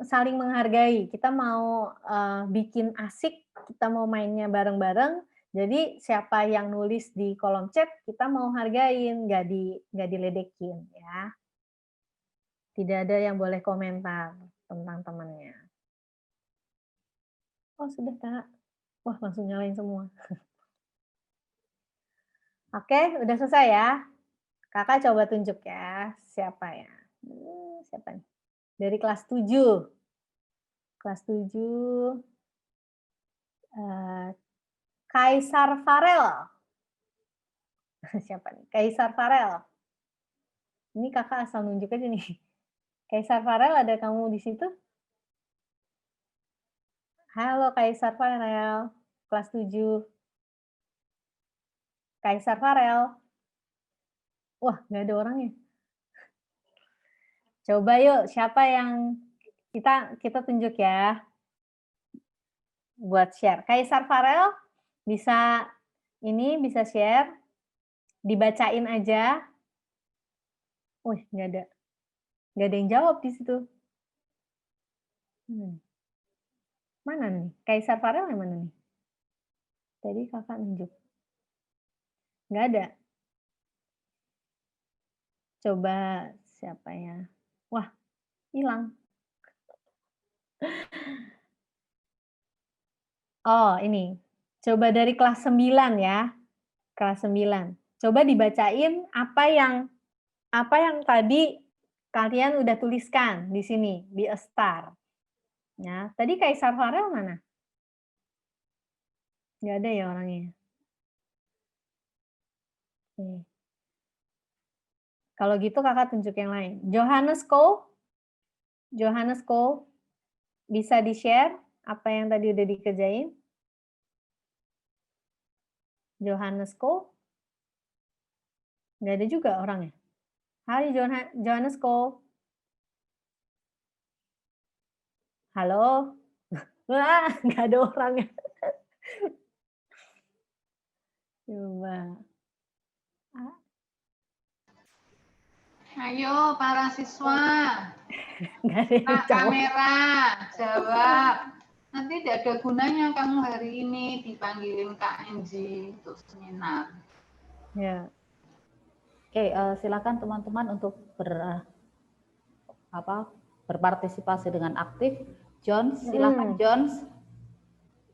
saling menghargai, kita mau bikin asik, kita mau mainnya bareng-bareng. Jadi siapa yang nulis di kolom chat, kita mau hargain, nggak diledekin ya. Tidak ada yang boleh komentar tentang temannya. Oh sudah Kak. Wah langsung nyalain semua. Oke, udah selesai ya. Kakak coba tunjuk ya, siapa ya? Siapa nih? Dari kelas 7. Kelas 7. Kaisar Farel. Siapa nih? Kaisar Farel. Ini kakak asal nunjuk aja nih. Kaisar Farel, ada kamu di situ? Halo Kaisar Farel, kelas 7. Kaisar Farel. Wah, nggak ada orangnya. Coba yuk, siapa yang kita tunjuk ya. Buat share. Kaisar Farel bisa bisa share. Dibacain aja. Wih, nggak ada. Nggak ada yang jawab di situ. Mana nih? Kaisar Farel yang mana nih? Tadi kakak nunjuk. Nggak ada. Coba siapa ya? Wah, hilang. Oh, ini. Coba dari kelas 9 ya. Kelas 9. Coba dibacain apa yang tadi kalian udah tuliskan di sini, di A Star. Ya, tadi Kaisar Farel mana? Nggak ada ya orangnya. Oke. Kalau gitu kakak tunjuk yang lain. Johannes Ko bisa di-share apa yang tadi udah dikerjain? Johannes Ko? Nggak ada juga orangnya. Hai Johannes Ko. Halo? Wah, nggak ada orangnya. Coba. Ayo para siswa, Nggak ada yang buka jawab. kamera, jawab. Nanti tidak ada gunanya kamu hari ini dipanggilin Kak Enji untuk seminar. Ya. Oke, silakan teman-teman untuk berpartisipasi dengan aktif. Jones, silakan Jones.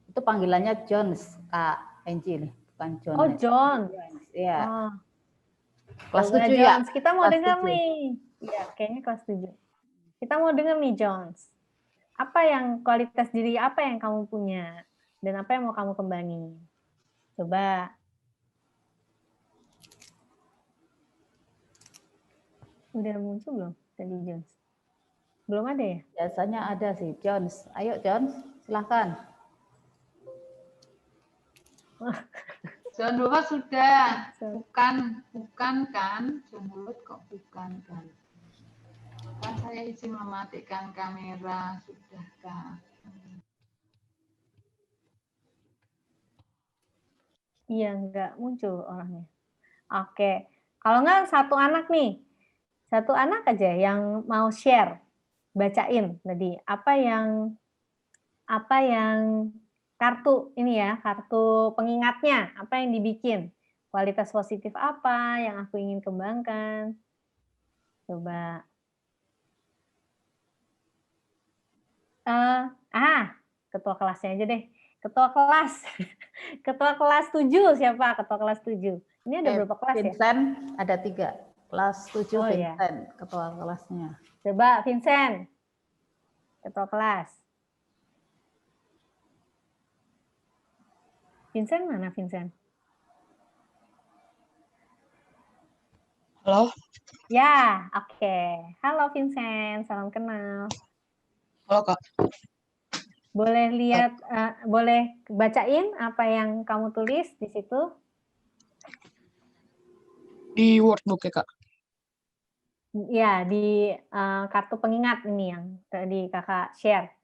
Itu panggilannya Jones, Kak Enji nih, bukan Jones. Oh, John. Iya. Oh. Kelas Coba, 7 ya. Jones, kita mau Kelas dengar 7. nih. Iya, kayaknya kelas 7. Kita mau dengar nih, Jones. Apa yang kualitas diri apa yang kamu punya dan apa yang mau kamu kembangin? Coba. Udah muncul belum tadi Jones? Belum ada ya? Biasanya ada sih, Jones. Ayo Jones, silahkan. John Lulut sudah, bukan kan? John Lulut kok bukan kan? Kan saya izin mematikan kamera, sudah kan? Iya, nggak muncul orangnya. Oke, kalau nggak satu anak nih, satu anak aja yang mau share, bacain tadi apa yang kartu ini ya, kartu pengingatnya, apa yang dibikin, kualitas positif apa yang aku ingin kembangkan. Coba. Ketua kelasnya aja deh. Ketua kelas 7 siapa? Ketua kelas 7. Ini ada berapa kelas ya? Vincent ada 3. Kelas 7 Oh, Vincent, ya. ketua kelasnya. Coba Vincent. Ketua kelas. Vincent mana Vincent? Halo? Ya, oke. Halo Vincent, salam kenal. Halo, Kak. Boleh lihat, boleh bacain apa yang kamu tulis di situ? Di workbook ya, Kak? Ya, di kartu pengingat ini yang tadi kakak share.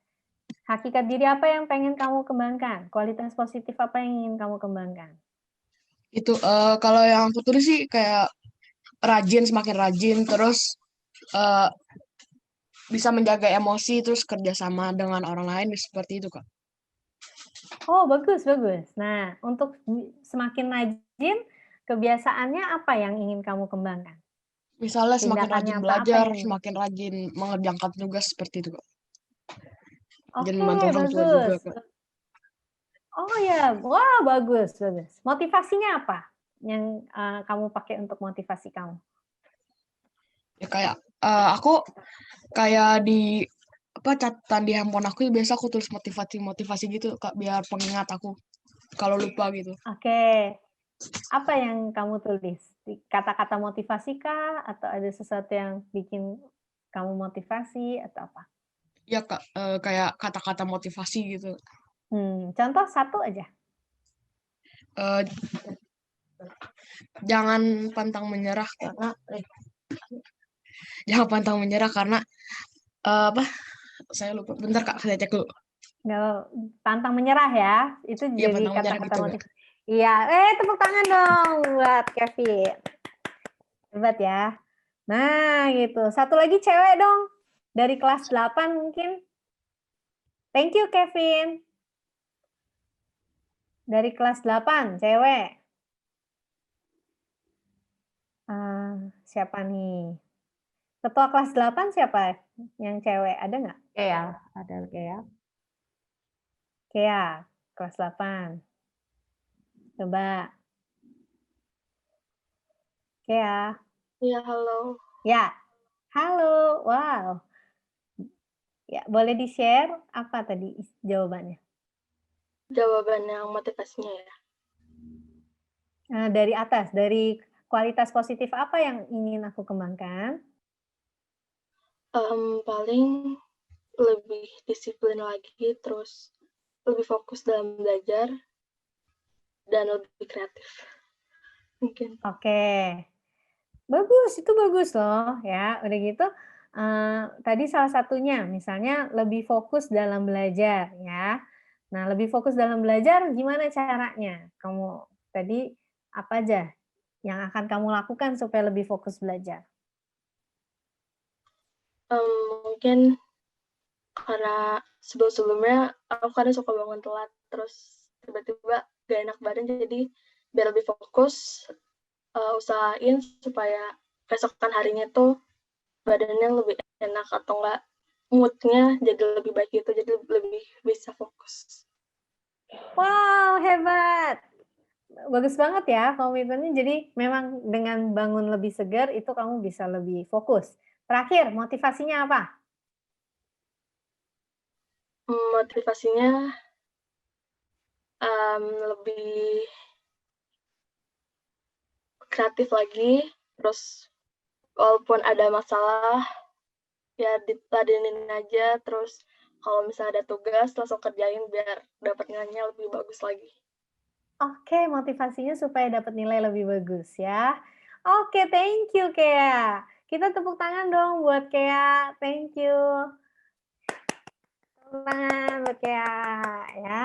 Hakikat diri apa yang pengen kamu kembangkan? Kualitas positif apa yang ingin kamu kembangkan? Itu, kalau yang aku tulis sih kayak rajin, semakin rajin, terus bisa menjaga emosi, terus kerjasama dengan orang lain, seperti itu, Kak. Oh, bagus, bagus. Nah, untuk semakin rajin, kebiasaannya apa yang ingin kamu kembangkan? Misalnya semakin rajin Tindakannya belajar, yang- semakin rajin mengerjakan tugas, seperti itu, Kak. Oke, Dan membantu orang tua juga, bagus. Kak. Oh ya, wah bagus, bagus. Motivasinya apa yang kamu pakai untuk motivasi kamu? Ya kayak aku kayak di catatan di handphone aku biasa aku tulis motivasi gitu Kak biar pengingat aku kalau lupa gitu. Oke. Apa yang kamu tulis? Kata-kata motivasi kah? Atau ada sesuatu yang bikin kamu motivasi atau apa? Ya Kak, kayak kata-kata motivasi gitu. Contoh satu aja. Eh, jangan pantang menyerah karena jangan pantang menyerah karena apa? Saya lupa. Bentar Kak, saya cek dulu. Nggak, pantang menyerah ya. Itu Iya, jadi pantang menyerah kata-kata gitu Kak. motivasi. Iya, tepuk tangan dong buat Kevin. Hebat ya. Nah, gitu. Satu lagi cewek dong. Dari kelas 8 mungkin. Thank you, Kevin. Dari kelas 8, cewek. Siapa nih? Ketua kelas 8 siapa yang cewek? Ada nggak? Kea, ada Kea. Kea, kelas 8. Coba. Kea. Iya, halo. Ya, halo. Wow. Ya, boleh di-share apa tadi jawabannya? Jawaban yang motivasinya ya. Dari atas, dari kualitas positif apa yang ingin aku kembangkan? Paling lebih disiplin lagi, terus lebih fokus dalam belajar, dan lebih kreatif. Mungkin. Oke. Bagus, itu bagus loh ya. Udah gitu, tadi salah satunya misalnya lebih fokus dalam belajar ya. Nah, lebih fokus dalam belajar gimana caranya? Kamu tadi apa aja yang akan kamu lakukan supaya lebih fokus belajar? Mungkin karena sebelum-sebelumnya aku kadang suka bangun telat, terus tiba-tiba gak enak badan, jadi biar lebih fokus, usahain supaya besokan harinya tuh badannya lebih enak atau enggak mood-nya jadi lebih baik gitu, jadi lebih bisa fokus. Wow, hebat. Bagus banget ya komitmennya. Jadi memang dengan bangun lebih segar itu kamu bisa lebih fokus. Terakhir, motivasinya apa? Motivasinya lebih kreatif lagi, terus walaupun ada masalah ya diladenin aja, terus kalau misalnya ada tugas langsung kerjain biar dapat nilainya lebih bagus lagi. Oke, motivasinya supaya dapat nilai lebih bagus ya. Oke, thank you Kea. Kita tepuk tangan dong buat Kea. Thank you. Tepuk tangan buat Kea ya.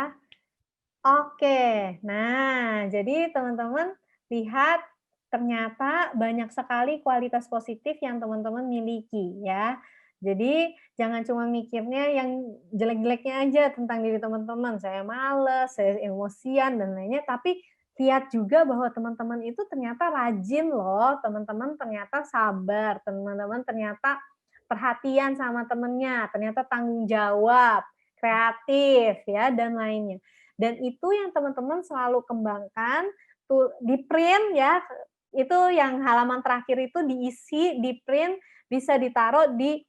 Oke, nah jadi teman-teman lihat ternyata banyak sekali kualitas positif yang teman-teman miliki ya. Jadi jangan cuma mikirnya yang jelek-jeleknya aja tentang diri teman-teman. Saya males, saya emosian dan lainnya, tapi lihat juga bahwa teman-teman itu ternyata rajin loh, teman-teman ternyata sabar, teman-teman ternyata perhatian sama temennya, ternyata tanggung jawab, kreatif ya dan lainnya. Dan itu yang teman-teman selalu kembangkan, tuh di print ya, itu yang halaman terakhir itu diisi, di print, bisa ditaruh di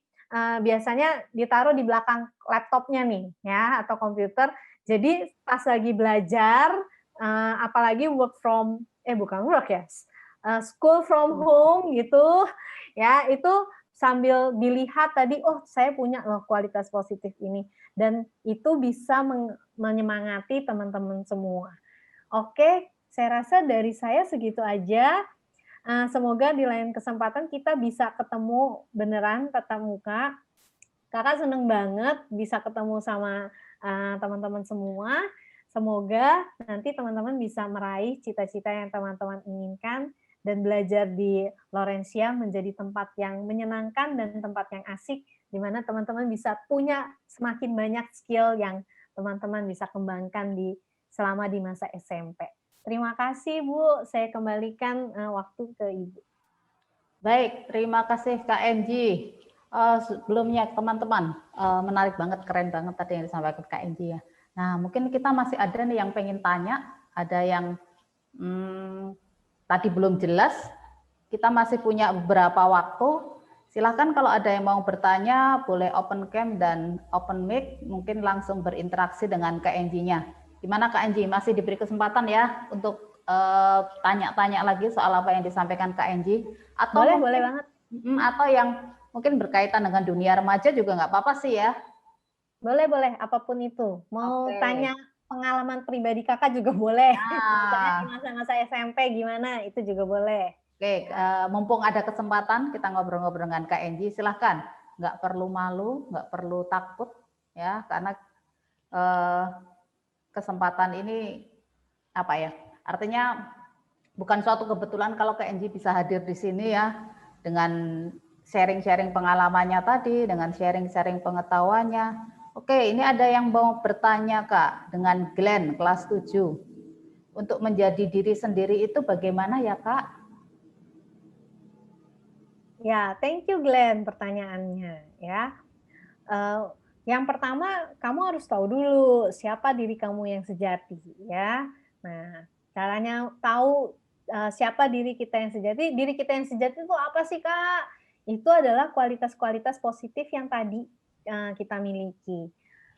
biasanya ditaruh di belakang laptopnya nih ya atau komputer. Jadi pas lagi belajar, apalagi bukan work ya, school from home gitu ya, itu sambil dilihat tadi, oh saya punya loh kualitas positif ini, dan itu bisa menyemangati teman-teman semua. Oke, saya rasa dari saya segitu aja. Semoga di lain kesempatan kita bisa ketemu beneran tatap muka. Kakak seneng banget bisa ketemu sama teman-teman semua. Semoga nanti teman-teman bisa meraih cita-cita yang teman-teman inginkan dan belajar di Laurencia menjadi tempat yang menyenangkan dan tempat yang asik, di mana teman-teman bisa punya semakin banyak skill yang teman-teman bisa kembangkan selama di masa SMP. Terima kasih Bu, saya kembalikan waktu ke Ibu. Baik, terima kasih Kak Enji. Sebelumnya teman-teman, menarik banget, keren banget tadi yang disampaikan Kak Enji ya. Nah, mungkin kita masih ada nih yang pengen tanya, ada yang tadi belum jelas, kita masih punya beberapa waktu, Silahkan kalau ada yang mau bertanya, boleh open cam dan open mic, mungkin langsung berinteraksi dengan Kak Enji-nya. Gimana Kak Enji, masih diberi kesempatan ya untuk tanya-tanya lagi soal apa yang disampaikan Kak Enji? Atau Boleh, mungkin, boleh banget. Atau yang mungkin berkaitan dengan dunia remaja juga nggak apa-apa sih ya. Boleh, boleh, apapun itu. Mau Oke. tanya pengalaman pribadi kakak juga boleh. Misalnya di Nah, masa-masa SMP gimana, itu juga boleh. oke, mumpung ada kesempatan kita ngobrol-ngobrol dengan Kak Enji, silahkan. Nggak perlu malu, nggak perlu takut, ya, karena kesempatan ini apa ya? Artinya bukan suatu kebetulan kalau Kak Enji bisa hadir di sini ya, dengan sharing-sharing pengalamannya tadi, dengan sharing-sharing pengetahuannya. Oke, ini ada yang mau bertanya Kak, dengan Glenn kelas 7. Untuk menjadi diri sendiri itu bagaimana ya Kak? Ya, thank you Glenn pertanyaannya ya. Yang pertama, kamu harus tahu dulu siapa diri kamu yang sejati ya. Nah, caranya tahu siapa diri kita yang sejati. Diri kita yang sejati itu apa sih Kak? Itu adalah kualitas-kualitas positif yang tadi kita miliki.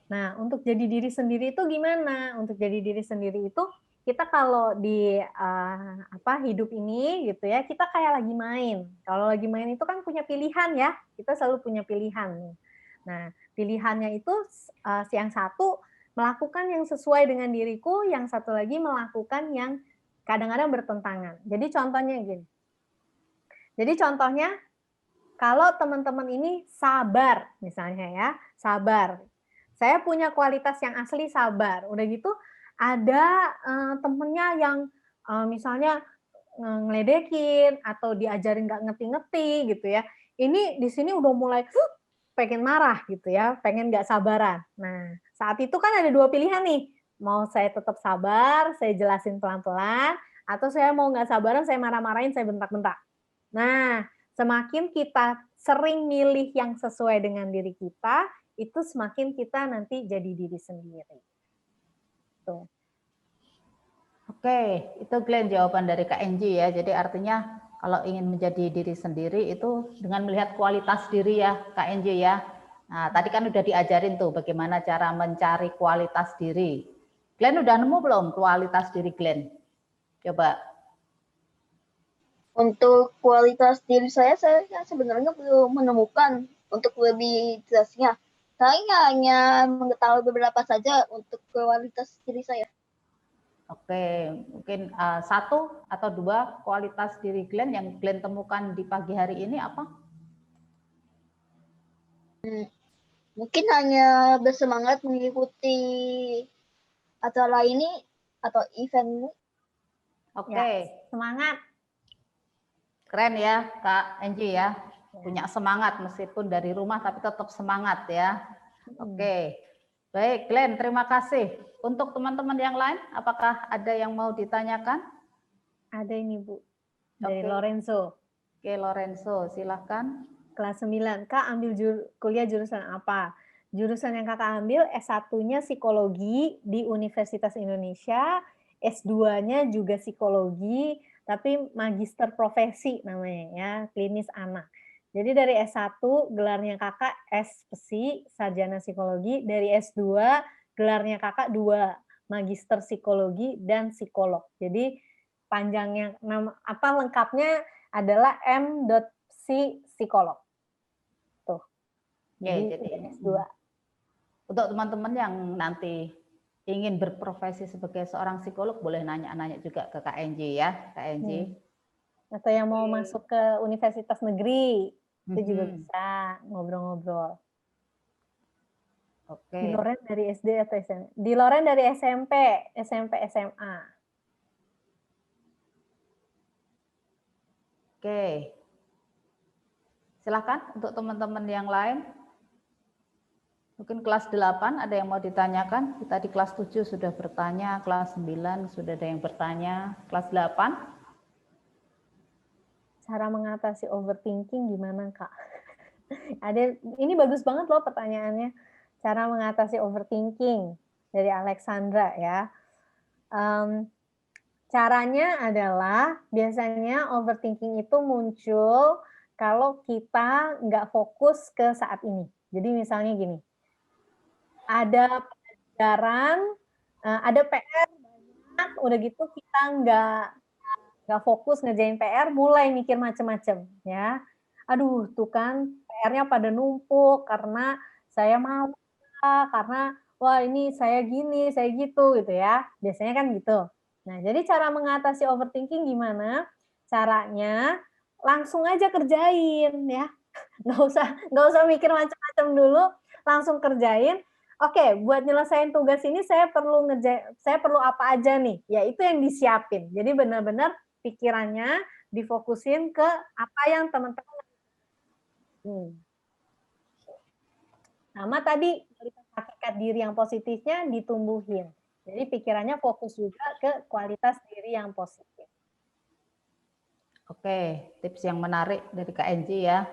Nah, untuk jadi diri sendiri itu gimana? Untuk jadi diri sendiri itu kita kalau di hidup ini gitu ya, kita kayak lagi main. Kalau lagi main itu kan punya pilihan ya, kita selalu punya pilihan. Nah, pilihannya itu yang satu melakukan yang sesuai dengan diriku, yang satu lagi melakukan yang kadang-kadang bertentangan. Jadi contohnya gini. Jadi contohnya kalau teman-teman ini sabar misalnya ya, sabar. Saya punya kualitas yang asli sabar. Udah gitu ada temennya yang misalnya ngeledekin atau diajarin nggak ngerti-ngerti gitu ya. Ini di sini udah mulai pengen marah gitu ya, pengen nggak sabaran. Nah, saat itu kan ada dua pilihan nih. Mau saya tetap sabar, saya jelasin pelan-pelan, atau saya mau nggak sabaran, saya marah-marahin, saya bentak-bentak. Nah, semakin kita sering milih yang sesuai dengan diri kita, itu semakin kita nanti jadi diri sendiri. Tuh. Oke, itu Glenn jawaban dari Kak Enji ya. Jadi artinya kalau ingin menjadi diri sendiri itu dengan melihat kualitas diri ya Kak Enji ya. Nah, tadi kan udah diajarin tuh bagaimana cara mencari kualitas diri. Glenn udah nemu belum kualitas diri Glenn? Coba. Untuk kualitas diri saya sebenarnya belum menemukan untuk lebih jelasnya. Saya hanya mengetahui beberapa saja untuk kualitas diri saya. Oke, mungkin satu atau dua kualitas diri Glenn yang Glenn temukan di pagi hari ini apa? Mungkin hanya bersemangat mengikuti acara ini atau event ini. Oke, Ya, semangat. Keren ya Kak Enji ya, punya semangat meskipun dari rumah tapi tetap semangat ya. Oke, baik Glenn, terima kasih. Untuk teman-teman yang lain, apakah ada yang mau ditanyakan? Ada ini Bu, dari Oke. Lorenzo. Oke Lorenzo, silahkan. Kelas 9, Kak ambil kuliah jurusan apa? Jurusan yang Kakak ambil S1-nya psikologi di Universitas Indonesia, S2-nya juga psikologi, tapi magister profesi namanya ya, klinis anak. Jadi dari S1 gelarnya Kakak S.Psi, sarjana psikologi, dari S2 gelarnya Kakak 2, magister psikologi dan psikolog. Jadi panjangnya lengkapnya adalah M.Psi psikolog. Tuh. Jadi S2. Untuk teman-teman yang nanti ingin berprofesi sebagai seorang psikolog boleh nanya-nanya juga ke Kak Enji ya, Kak Enji. Atau yang mau masuk ke universitas negeri, itu juga bisa ngobrol-ngobrol. Oke. Di Loren dari SD atau SMP? Di Loren dari SMP, SMA. Oke. Silakan untuk teman-teman yang lain. Mungkin kelas 8 ada yang mau ditanyakan. Kita di kelas 7 sudah bertanya, kelas 9 sudah ada yang bertanya, kelas 8. Cara mengatasi overthinking gimana, Kak? Ini bagus banget loh pertanyaannya. Cara mengatasi overthinking dari Alexandra ya. Caranya adalah biasanya overthinking itu muncul kalau kita nggak fokus ke saat ini. Jadi misalnya gini, ada pelajaran, ada PR banyak, udah gitu kita nggak fokus ngerjain PR, mulai mikir macem-macem, ya. Aduh, tuh kan PR-nya pada numpuk karena saya mau, karena wah ini saya gini, saya gitu ya. Biasanya kan gitu. Nah, jadi cara mengatasi overthinking gimana? Caranya langsung aja kerjain ya. Nggak usah mikir macam-macam dulu, langsung kerjain. Oke, buat nyelesain tugas ini saya perlu apa aja nih? Ya itu yang disiapin. Jadi benar-benar pikirannya difokusin ke apa yang teman-teman. Sama tadi kualitas hakikat diri yang positifnya ditumbuhin. Jadi pikirannya fokus juga ke kualitas diri yang positif. Oke, tips yang menarik dari Kak Enji ya,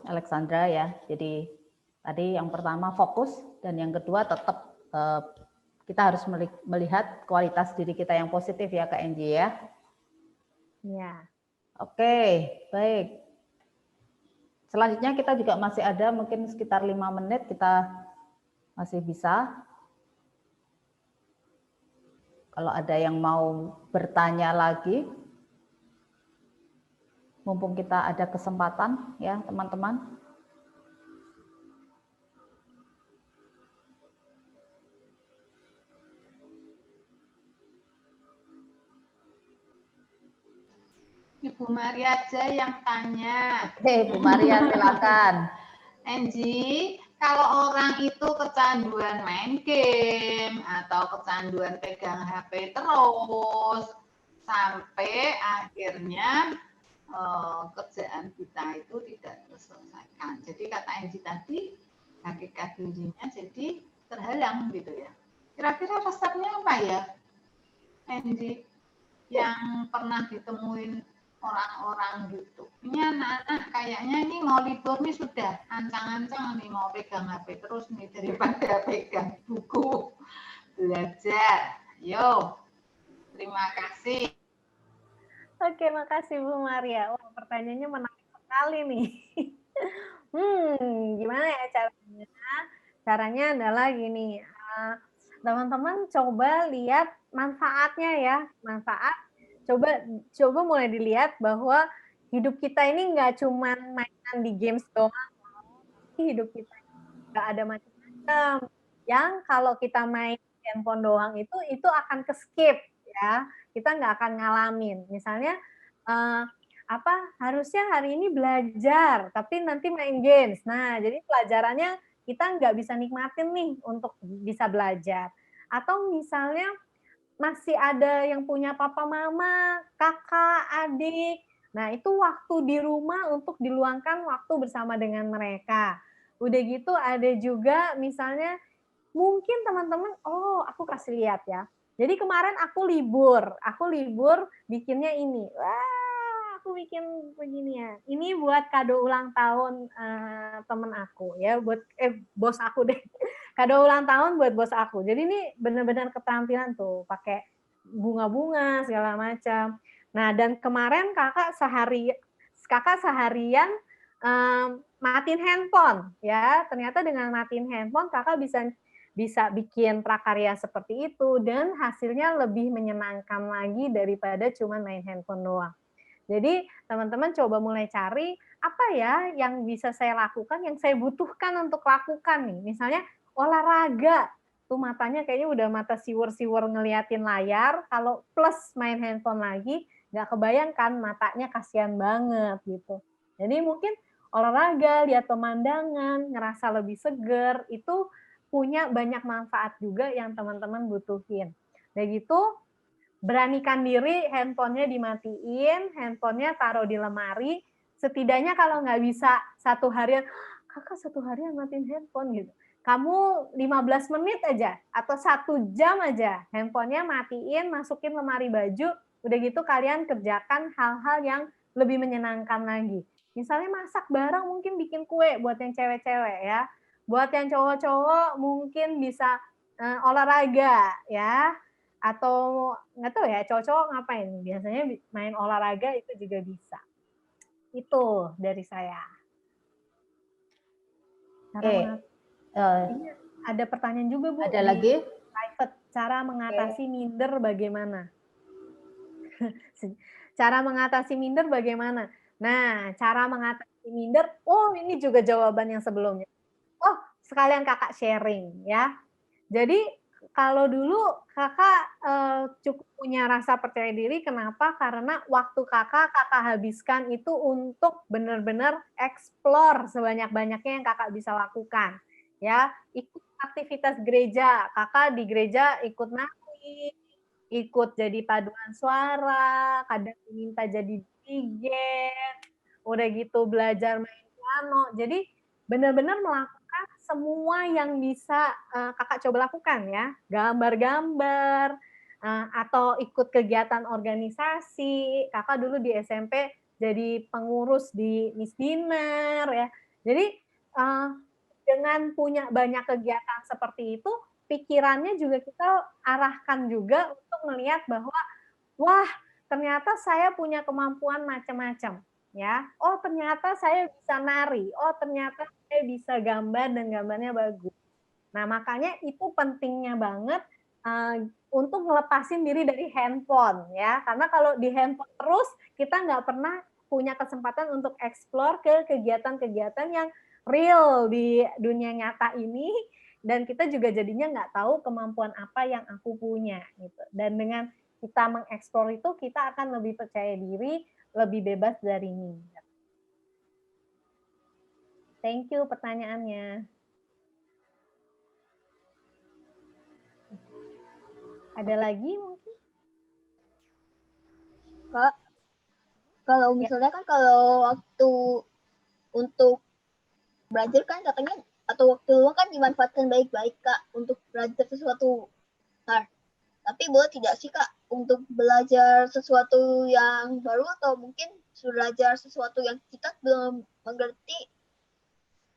Alexandra ya. Jadi tadi yang pertama fokus dan yang kedua tetap kita harus melihat kualitas diri kita yang positif ya Kak Enji ya. Ya. Oke, baik. Selanjutnya kita juga masih ada mungkin sekitar 5 menit kita masih bisa. Kalau ada yang mau bertanya lagi, mumpung kita ada kesempatan ya teman-teman. Ibu Maria aja yang tanya. Oke, Bu Maria silakan. Enji, kalau orang itu kecanduan main game atau kecanduan pegang HP terus sampai akhirnya kerjaan kita itu tidak terselesaikan. Jadi kata Enji tadi hakikat dirinya jadi terhalang gitu ya. Kira-kira resepnya apa ya, Enji, yang pernah ditemuin orang-orang gitu. Ini anak-anak kayaknya ini mau libur nih sudah ancang-ancang nih mau pegang HP terus nih daripada pegang buku belajar. Yo, terima kasih. Oke, makasih Bu Maria. Wah, pertanyaannya menarik sekali nih. Gimana ya caranya? Caranya adalah gini, teman-teman coba lihat manfaatnya ya, manfaat. Coba mulai dilihat bahwa hidup kita ini nggak cuma mainan di games doang, tapi hidup kita nggak ada macam-macam. Yang kalau kita main handphone doang itu akan ke skip ya, kita nggak akan ngalamin. Misalnya harusnya hari ini belajar, tapi nanti main games. Nah, jadi pelajarannya kita nggak bisa nikmatin nih untuk bisa belajar. Atau misalnya masih ada yang punya papa mama, kakak, adik. Nah, itu waktu di rumah untuk diluangkan waktu bersama dengan mereka. Udah gitu ada juga misalnya mungkin teman-teman, aku kasih lihat ya. Jadi kemarin aku libur bikinnya ini. Wah, aku bikin beginian. Ini buat kado ulang tahun temen aku ya, buat bos aku deh. Kado ulang tahun buat bos aku. Jadi ini benar-benar keterampilan tuh, pakai bunga-bunga segala macam. Nah, dan kemarin kakak seharian matiin handphone ya. Ternyata dengan matiin handphone kakak bisa bikin prakarya seperti itu dan hasilnya lebih menyenangkan lagi daripada cuma main handphone doang. Jadi teman-teman coba mulai cari apa ya yang bisa saya lakukan, yang saya butuhkan untuk lakukan nih. Misalnya olahraga, tuh matanya kayaknya udah mata siwur-siwur ngeliatin layar, kalau plus main handphone lagi, nggak kebayangkan matanya kasihan banget gitu. Jadi mungkin olahraga, lihat pemandangan, ngerasa lebih seger, itu punya banyak manfaat juga yang teman-teman butuhin. Dan gitu, beranikan diri handphonenya dimatiin, handphonenya taruh di lemari, setidaknya kalau nggak bisa satu harian, kakak satu harian matiin handphone gitu. Kamu 15 menit aja atau 1 jam aja handphonenya matiin, masukin lemari baju, udah gitu kalian kerjakan hal-hal yang lebih menyenangkan lagi. Misalnya masak bareng, mungkin bikin kue buat yang cewek-cewek ya. Buat yang cowok-cowok mungkin bisa olahraga ya. atau nggak tahu ya cowok-cowok ngapain? Biasanya main olahraga itu juga bisa. Itu dari saya. Ada pertanyaan juga Bu. Ada lagi? Private, cara mengatasi minder bagaimana? Cara mengatasi minder bagaimana? Nah, cara mengatasi minder, ini juga jawaban yang sebelumnya. Sekalian kakak sharing ya. Jadi kalau dulu kakak cukup punya rasa percaya diri, kenapa? Karena waktu kakak habiskan itu untuk benar-benar explore sebanyak-banyaknya yang kakak bisa lakukan. Ya, ikut aktivitas gereja, kakak di gereja ikut nari, ikut jadi paduan suara, kadang diminta jadi dirigent, udah gitu belajar main piano. Jadi benar-benar melakukan semua yang bisa kakak coba lakukan ya, gambar-gambar, atau ikut kegiatan organisasi. Kakak dulu di SMP jadi pengurus di Miss Dinner ya. Jadi dengan punya banyak kegiatan seperti itu, pikirannya juga kita arahkan juga untuk melihat bahwa wah ternyata saya punya kemampuan macam-macam ya. Ternyata saya bisa nari. Ternyata saya bisa gambar dan gambarnya bagus. Nah makanya itu pentingnya banget untuk ngelepasin diri dari handphone ya. Karena kalau di handphone terus kita nggak pernah punya kesempatan untuk explore ke kegiatan-kegiatan yang real di dunia nyata ini, dan kita juga jadinya nggak tahu kemampuan apa yang aku punya gitu. Dan dengan kita mengeksplor itu, kita akan lebih percaya diri, lebih bebas dari minder. Thank you pertanyaannya. Ada lagi mungkin? Kak, kalau misalnya kan kalau waktu untuk belajar kan katanya, atau waktu luang kan dimanfaatkan baik-baik Kak untuk belajar sesuatu hal. Tapi boleh tidak sih Kak untuk belajar sesuatu yang baru, atau mungkin belajar sesuatu yang kita belum mengerti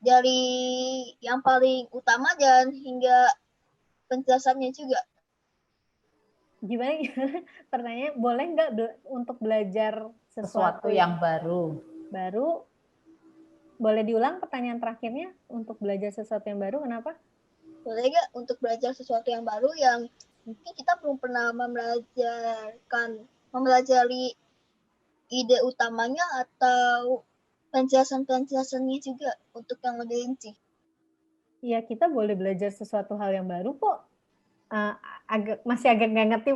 dari yang paling utama dan hingga penjelasannya juga. Gimana? Pertanyaan, boleh nggak untuk belajar Sesuatu yang baru? Boleh diulang pertanyaan terakhirnya, untuk belajar sesuatu yang baru, kenapa? Boleh nggak untuk belajar sesuatu yang baru yang mungkin kita belum pernah mempelajari ide utamanya atau penjelasan-penjelasannya juga untuk yang lebih rinci. Iya, kita boleh belajar sesuatu hal yang baru kok. Masih agak nggak ngerti,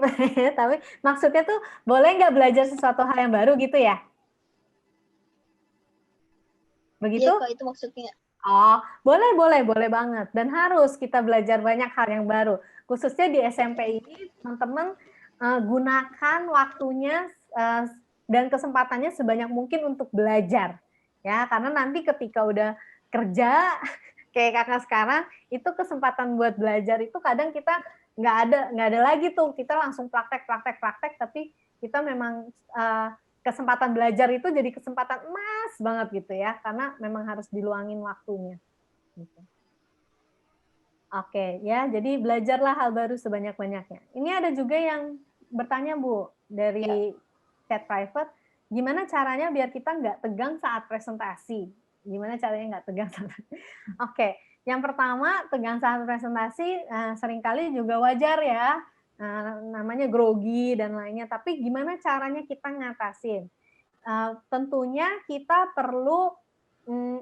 tapi maksudnya tuh boleh nggak belajar sesuatu hal yang baru gitu ya? Begitu? Iya Kak, itu maksudnya. Boleh banget. Dan harus kita belajar banyak hal yang baru. Khususnya di SMP ini, teman-teman gunakan waktunya dan kesempatannya sebanyak mungkin untuk belajar. Ya, karena nanti ketika udah kerja, kayak kakak sekarang, itu kesempatan buat belajar itu kadang kita nggak ada lagi tuh. Kita langsung praktek, tapi kita memang kesempatan belajar itu jadi kesempatan emas banget gitu ya, karena memang harus diluangin waktunya. Gitu. Oke ya, jadi belajarlah hal baru sebanyak-banyaknya. Ini ada juga yang bertanya Bu dari chat private, gimana caranya biar kita nggak tegang saat presentasi? Gimana caranya nggak tegang saat? Oke, yang pertama tegang saat presentasi seringkali juga wajar ya. Namanya grogi dan lainnya, tapi gimana caranya kita ngatasin? Tentunya kita perlu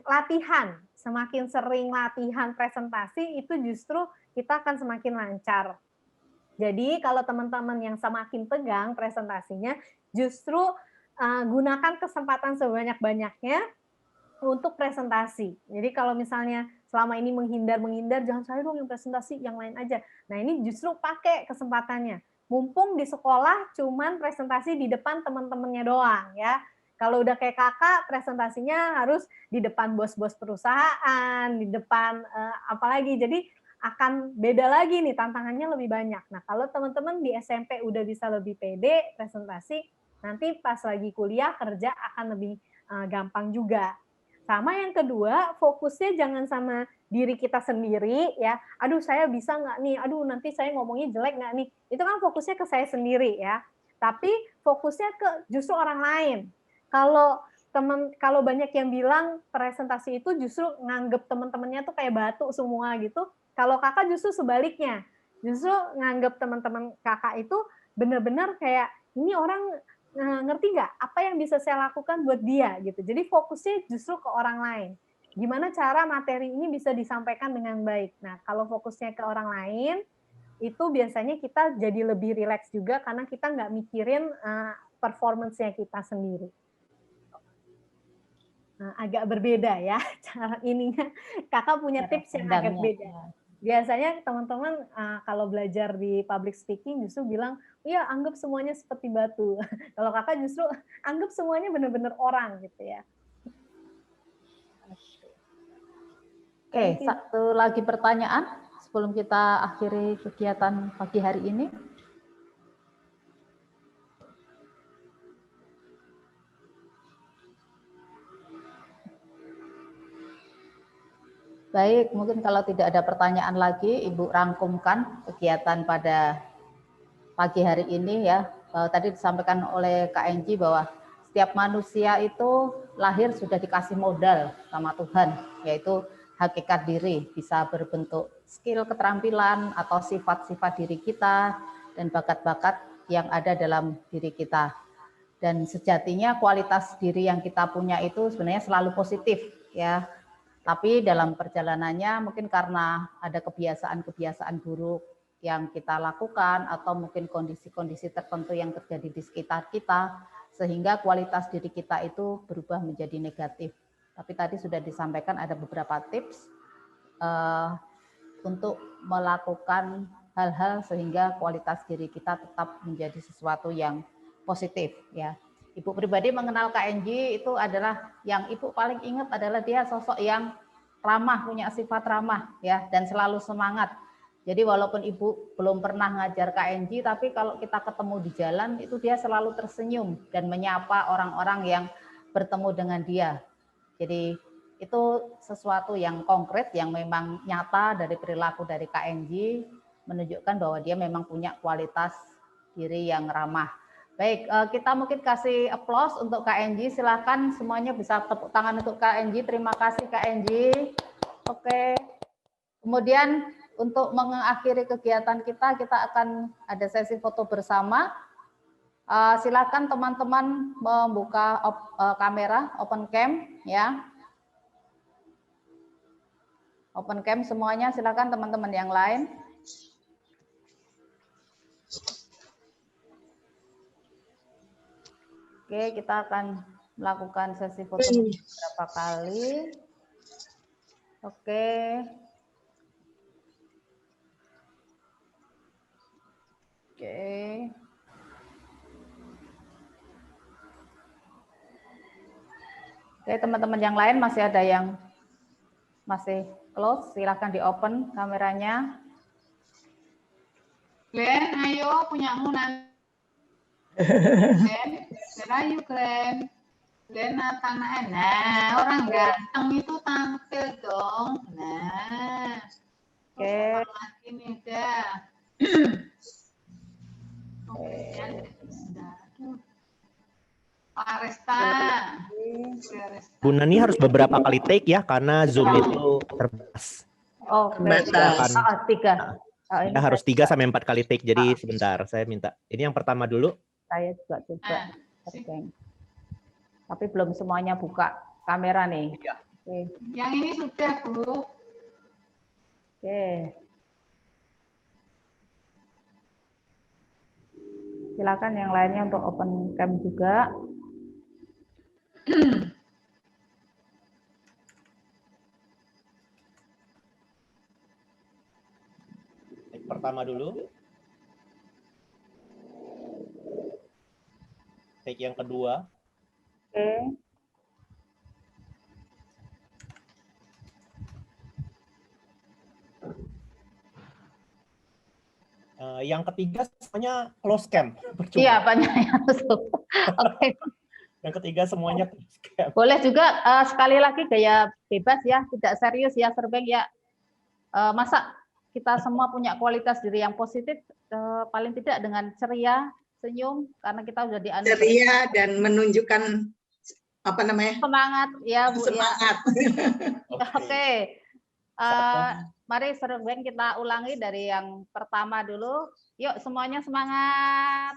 latihan. Semakin sering latihan presentasi, itu justru kita akan semakin lancar. Jadi kalau teman-teman yang semakin tegang presentasinya, justru gunakan kesempatan sebanyak-banyaknya untuk presentasi. Jadi kalau misalnya selama ini menghindar, jangan saya dong yang presentasi, yang lain aja. Nah ini justru pakai kesempatannya. Mumpung di sekolah cuman presentasi di depan teman-temannya doang ya. Kalau udah kayak kakak, presentasinya harus di depan bos-bos perusahaan, di depan apalagi. Jadi akan beda lagi nih, tantangannya lebih banyak. Nah kalau teman-teman di SMP udah bisa lebih pede presentasi, nanti pas lagi kuliah kerja akan lebih gampang juga. Sama yang kedua, fokusnya jangan sama diri kita sendiri ya, aduh saya bisa nggak nih, aduh nanti saya ngomongnya jelek nggak nih, itu kan fokusnya ke saya sendiri ya, tapi fokusnya ke justru orang lain. Kalau banyak yang bilang presentasi itu justru nganggep teman-temannya tuh kayak batu semua gitu, kalau kakak justru sebaliknya, justru nganggep teman-teman kakak itu benar-benar kayak ini orang ngerti nggak apa yang bisa saya lakukan buat dia gitu. Jadi fokusnya justru ke orang lain. Gimana cara materi ini bisa disampaikan dengan baik. Nah, kalau fokusnya ke orang lain, itu biasanya kita jadi lebih rileks juga karena kita nggak mikirin performance-nya kita sendiri. Agak berbeda ya cara ininya. Kakak punya tips yang agak beda. Biasanya teman-teman kalau belajar di public speaking justru bilang, iya anggap semuanya seperti batu. Kalau kakak justru anggap semuanya benar-benar orang gitu ya. Oke, satu lagi pertanyaan sebelum kita akhiri kegiatan pagi hari ini. Baik, mungkin kalau tidak ada pertanyaan lagi, Ibu rangkumkan kegiatan pada pagi hari ini ya. Tadi disampaikan oleh Kak Enji bahwa setiap manusia itu lahir sudah dikasih modal sama Tuhan, yaitu hakikat diri, bisa berbentuk skill, keterampilan, atau sifat-sifat diri kita, dan bakat-bakat yang ada dalam diri kita. Dan sejatinya kualitas diri yang kita punya itu sebenarnya selalu positif ya. Tapi dalam perjalanannya mungkin karena ada kebiasaan-kebiasaan buruk yang kita lakukan atau mungkin kondisi-kondisi tertentu yang terjadi di sekitar kita sehingga kualitas diri kita itu berubah menjadi negatif. Tapi tadi sudah disampaikan ada beberapa tips untuk melakukan hal-hal sehingga kualitas diri kita tetap menjadi sesuatu yang positif ya. Ibu pribadi mengenal Kak Enji itu adalah yang Ibu paling ingat adalah dia sosok yang ramah, punya sifat ramah ya, dan selalu semangat. Jadi walaupun Ibu belum pernah ngajar Kak Enji, tapi kalau kita ketemu di jalan itu dia selalu tersenyum dan menyapa orang-orang yang bertemu dengan dia. Jadi itu sesuatu yang konkret yang memang nyata dari perilaku dari Kak Enji, menunjukkan bahwa dia memang punya kualitas diri yang ramah. Baik, kita mungkin kasih applause untuk Kak Enji. Silakan semuanya bisa tepuk tangan untuk Kak Enji. Terima kasih Kak Enji. Oke. Kemudian untuk mengakhiri kegiatan kita akan ada sesi foto bersama. Silakan teman-teman membuka kamera, open cam ya. Open cam semuanya. Silakan teman-teman yang lain. Oke, kita akan melakukan sesi foto beberapa kali. Oke. Oke. Oke, teman-teman yang lain masih ada yang masih close, silakan di open kameranya. Glenn, ayo punyamu nanti. Glenn, ayo Glenn. Glenn tanah. Nah, orang ganteng itu tampil dong. Nah. Oke. Lagi nih dah. Pak Resta. Bu Nani harus beberapa kali take ya karena Zoom itu terbatas. Oh, terbatas. 3. Ya, harus 3 sampai 4 kali take. Jadi sebentar, saya minta. Ini yang pertama dulu. Saya juga coba. Tapi belum semuanya buka kamera nih. Ya. Oke. Yang ini sudah, Bu. Oke. Silakan yang lainnya untuk open cam juga. Pertama dulu. Take yang kedua. Oke. Yang ketiga semuanya close cam. Iya, banyak yang masuk. Oke. Yang ketiga semuanya close cam. Boleh juga sekali lagi gaya bebas ya, tidak serius ya, Serbeng ya. Masa kita semua punya kualitas diri yang positif, paling tidak dengan ceria, senyum, karena kita sudah dianugerahi Ceria dan menunjukkan apa namanya? semangat, ya Bu. Semangat. Ya. Oke. Mari Sereng kita ulangi dari yang pertama dulu. Yuk semuanya semangat.